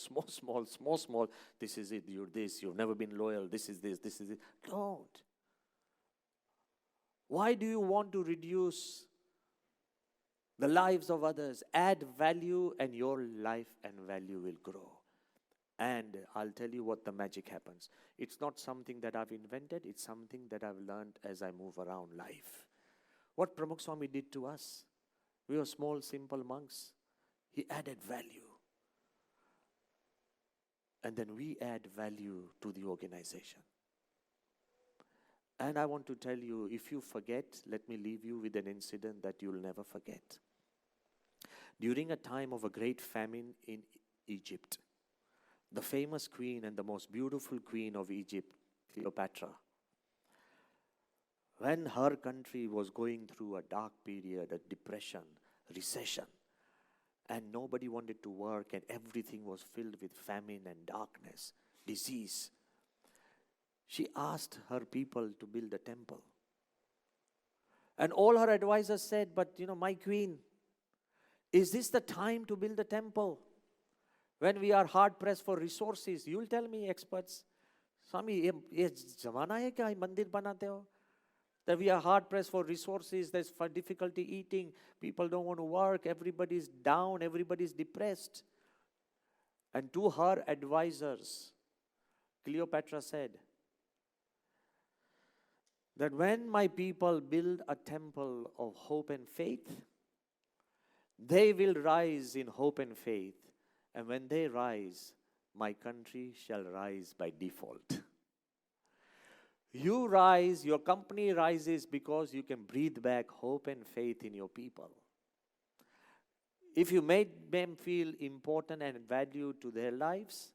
This is it, you're this, you've never been loyal, this is this is it. Don't. Why do you want to reduce the lives of others? Add value and your life and value will grow. And I'll tell you what the magic happens. It's not something that I've invented, it's something that I've learned as I move around life. What Pramukh Swami did to us, we were small, simple monks. He added value. And then we add value to the organization. And I want to tell you, if you forget, let me leave you with an incident that you'll never forget. During a time of a great famine in Egypt, the famous queen and the most beautiful queen of Egypt, Cleopatra, when her country was going through a dark period, a depression, recession, and nobody wanted to work and everything was filled with famine and darkness, disease, she asked her people to build a temple. And all her advisors said, but my queen, is this the time to build a temple? When we are hard pressed for resources, you'll tell me, experts, Swami, ye zamana hai kya mandir banate ho? That we are hard pressed for resources, there's for difficulty eating, people don't want to work, everybody's down, everybody's depressed. And to her advisors, Cleopatra said that when my people build a temple of hope and faith, they will rise in hope and faith. And when they rise, my country shall rise by default. You rise, your company rises because you can breathe back hope and faith in your people. If you made them feel important and valued to their lives,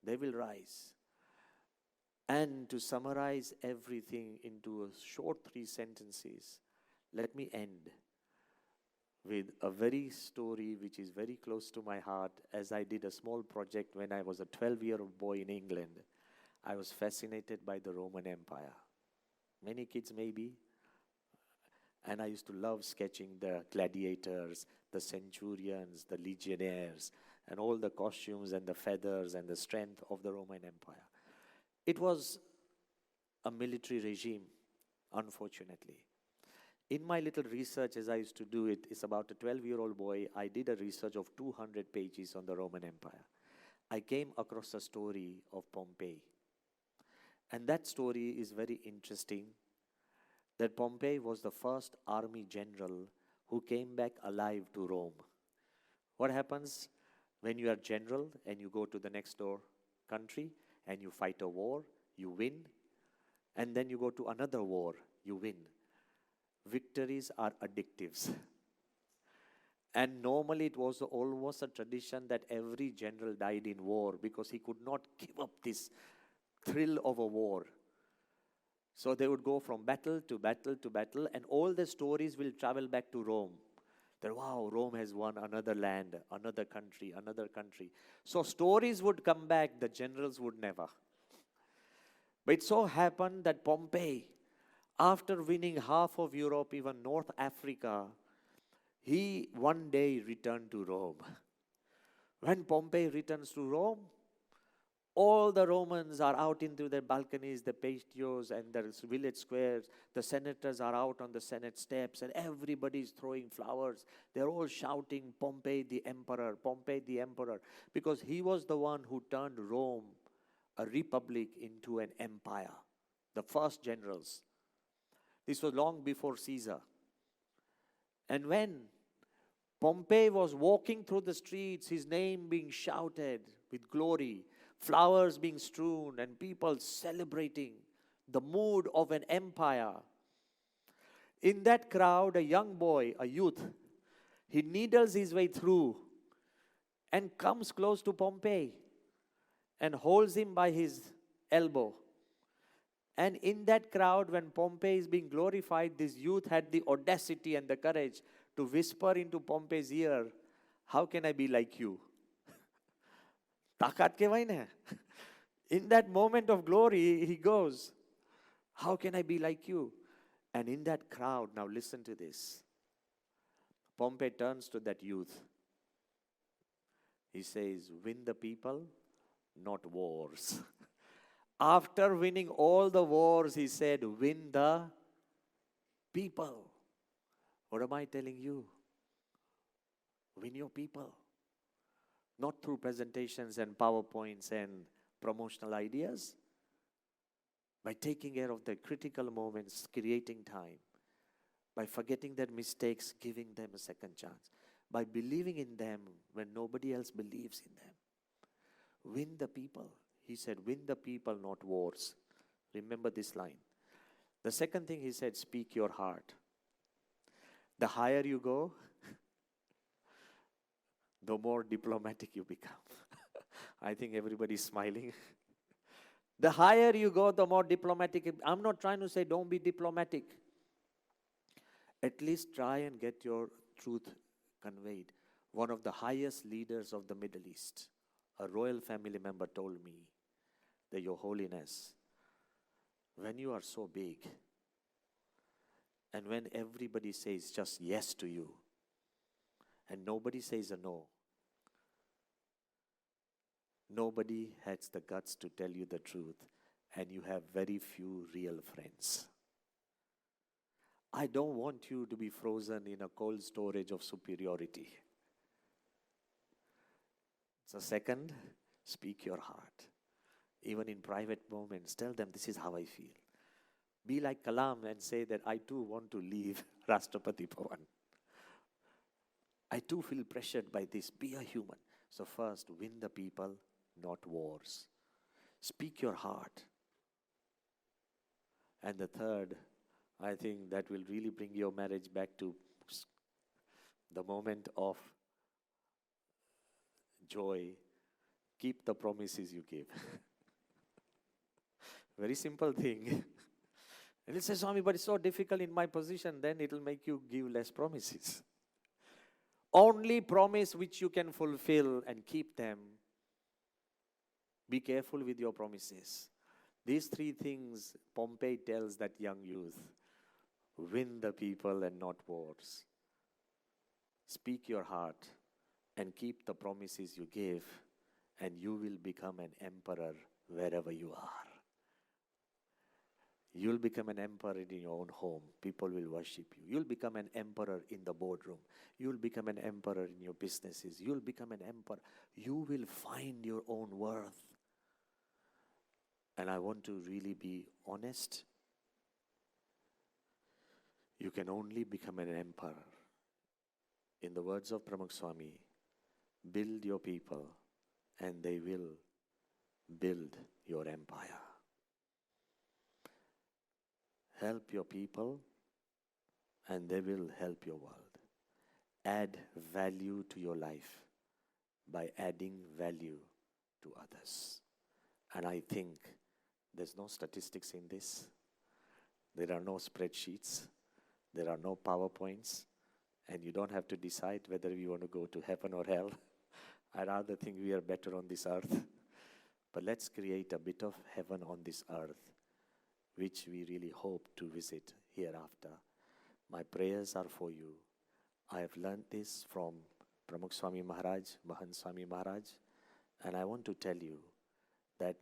they will rise. And to summarize everything into a short 3 sentences, let me end with a very story which is very close to my heart, as I did a small project when I was a 12-year-old boy in England. I was fascinated by the Roman Empire. Many kids maybe. And I used to love sketching the gladiators, the centurions, the legionnaires, and all the costumes and the feathers and the strength of the Roman Empire. It was a military regime, unfortunately. In my little research, as I used to do it, it's about a 12-year-old boy, I did a research of 200 pages on the Roman Empire. I came across a story of Pompey. And that story is very interesting, that Pompey was the first army general who came back alive to Rome. What happens when you are general and you go to the next door country and you fight a war, you win, and then you go to another war, you win. Victories are addictives. And normally it was almost a tradition that every general died in war because he could not give up this thrill of a war. So they would go from battle to battle to battle, and all the stories will travel back to Rome. That, wow, Rome has won another land, another country, another country. So stories would come back, the generals would never. But it so happened that Pompey, after winning half of Europe, even North Africa, he one day returned to Rome. When Pompey returns to Rome, all the Romans are out into their balconies, the patios and the village squares. The senators are out on the Senate steps and everybody is throwing flowers. They're all shouting, Pompey the Emperor, Pompey the Emperor. Because he was the one who turned Rome, a republic, into an empire. The first generals. This was long before Caesar. And when Pompey was walking through the streets, his name being shouted with glory, flowers being strewn and people celebrating the mood of an empire, In that crowd, a young boy, a youth, he needles his way through and comes close to Pompey and holds him by his elbow. And in that crowd, when Pompey is being glorified, this youth had the audacity and the courage to whisper into Pompey's ear, "How can I be like you?" Takat kehvai ne. In that moment of glory, he goes, "How can I be like you?" And in that crowd, now listen to this. Pompey turns to that youth. He says, "Win the people, not wars." After winning all the wars, he said, "Win the people." What am I telling you? Win your people. Not through presentations and PowerPoints and promotional ideas. By taking care of the critical moments, creating time. By forgetting their mistakes, giving them a second chance. By believing in them when nobody else believes in them. Win the people. He said, "Win the people, not wars." Remember this line. The second thing he said, "Speak your heart." The higher you go, the more diplomatic you become. I think everybody's smiling. The higher you go, the more diplomatic. I'm not trying to say don't be diplomatic. At least try and get your truth conveyed. One of the highest leaders of the Middle East, a royal family member, told me that, "Your Holiness, when you are so big, and when everybody says just yes to you, and nobody says a no, nobody has the guts to tell you the truth, and you have very few real friends. I don't want you to be frozen in a cold storage of superiority." So second, speak your heart. Even in private moments, tell them, "This is how I feel." Be like Kalam and say that, "I too want to leave Rashtrapati Bhavan. I too feel pressured by this." Be a human. So first, win the people, not wars. Speak your heart. And the third, I think that will really bring your marriage back to the moment of joy. Keep the promises you give. Very simple thing. And it says, "Swami, but it's so difficult in my position." Then it will make you give less promises. Only promise which you can fulfill and keep them. Be careful with your promises. These three things Pompey tells that young youth. Win the people and not wars. Speak your heart and keep the promises you give, and you will become an emperor wherever you are. You'll become an emperor in your own home. People will worship you. You'll become an emperor in the boardroom. You'll become an emperor in your businesses. You'll become an emperor. You will find your own worth. And I want to really be honest. You can only become an emperor. In the words of Pramukh Swami, build your people and they will build your empire. Help your people and they will help your world. Add value to your life by adding value to others. And I think there's no statistics in this. There are no spreadsheets. There are no PowerPoints. And you don't have to decide whether we want to go to heaven or hell. I rather think we are better on this earth. But let's create a bit of heaven on this earth, which we really hope to visit hereafter. My prayers are for you. I have learned this from Pramukh Swami Maharaj, Mahant Swami Maharaj, and I want to tell you that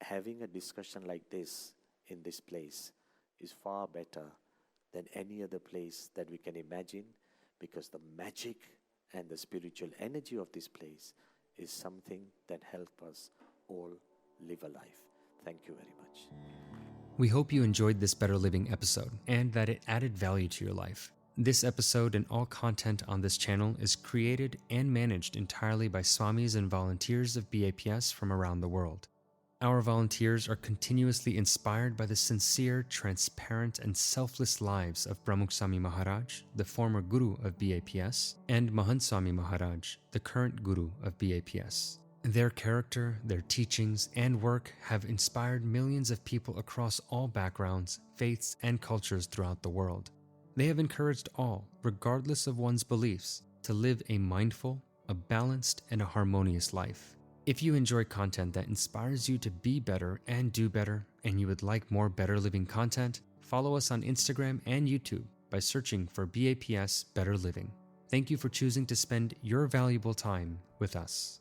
having a discussion like this in this place is far better than any other place that we can imagine, because the magic and the spiritual energy of this place is something that helps us all live a life. Thank you very much. We hope you enjoyed this Better Living episode and that it added value to your life. This episode and all content on this channel is created and managed entirely by Swamis and volunteers of BAPS from around the world. Our volunteers are continuously inspired by the sincere, transparent, and selfless lives of Pramukh Swami Maharaj, the former Guru of BAPS, and Mahant Swami Maharaj, the current Guru of BAPS. Their character, their teachings, and work have inspired millions of people across all backgrounds, faiths, and cultures throughout the world. They have encouraged all, regardless of one's beliefs, to live a mindful, a balanced, and a harmonious life. If you enjoy content that inspires you to be better and do better, and you would like more better living content, follow us on Instagram and YouTube by searching for BAPS Better Living. Thank you for choosing to spend your valuable time with us.